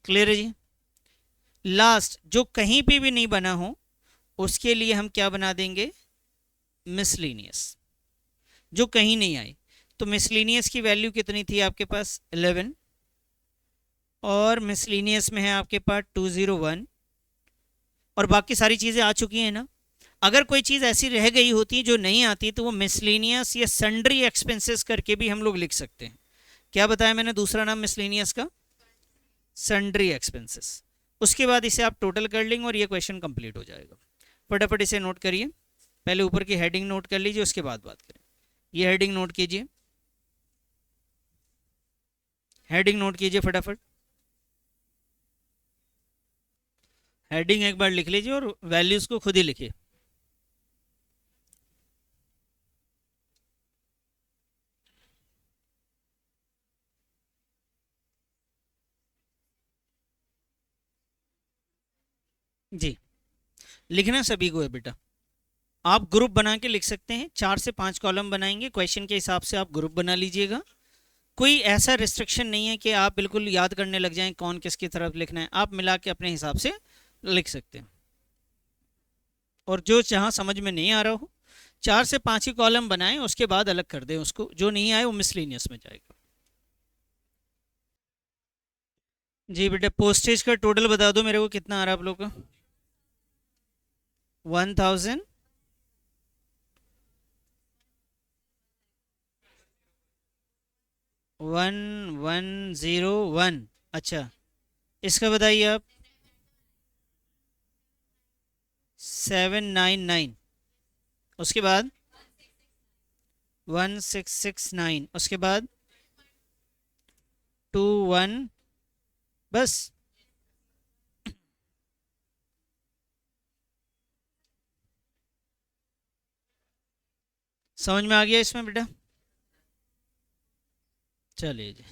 S1: क्लियर है जी? लास्ट जो कहीं पे भी नहीं बना हो उसके लिए हम क्या बना देंगे? मिसलिनियस। जो कहीं नहीं आए, तो मिसलिनियस की वैल्यू कितनी थी आपके पास? 11। और मिसलिनियस में है आपके पास 201, और बाकी सारी चीज़ें आ चुकी हैं ना। अगर कोई चीज़ ऐसी रह गई होती जो नहीं आती, तो वो मिसलिनियस या सन्ड्री एक्सपेंसेस करके भी हम लोग लिख सकते हैं। क्या बताया मैंने दूसरा नाम मिसलिनियस का? Sundry expenses. उसके बाद इसे आप टोटल कर लेंगे और ये क्वेश्चन कंप्लीट हो जाएगा। फटाफट इसे नोट करिए, पहले ऊपर की हेडिंग नोट कर लीजिए, उसके बाद बात करें। ये हेडिंग नोट कीजिए, हेडिंग नोट कीजिए फटाफट। हेडिंग एक बार लिख लीजिए और वैल्यूज को खुद ही लिखिए। जी, लिखना सभी को है बेटा। आप ग्रुप बना के लिख सकते हैं, 4 से 5 कॉलम बनाएंगे, क्वेश्चन के हिसाब से आप ग्रुप बना लीजिएगा। कोई ऐसा रिस्ट्रिक्शन नहीं है कि आप बिल्कुल याद करने लग जाएं कौन किसकी तरफ लिखना है। आप मिला के अपने हिसाब से लिख सकते हैं। और जो जहाँ समझ में नहीं आ रहा हो, 4 से 5 ही कॉलम बनाएं, उसके बाद अलग कर दें उसको। जो नहीं आए वो मिसलिनियस में जाएगा। जी बेटा, पोस्टेज का टोटल बता दो मेरे को, कितना आ रहा है आप लोग का? 1000 1101। अच्छा, इसका बताइए आप। 799। उसके बाद 1669। उसके बाद 21। बस? समझ में आ गया इसमें बेटा? चलिए जी।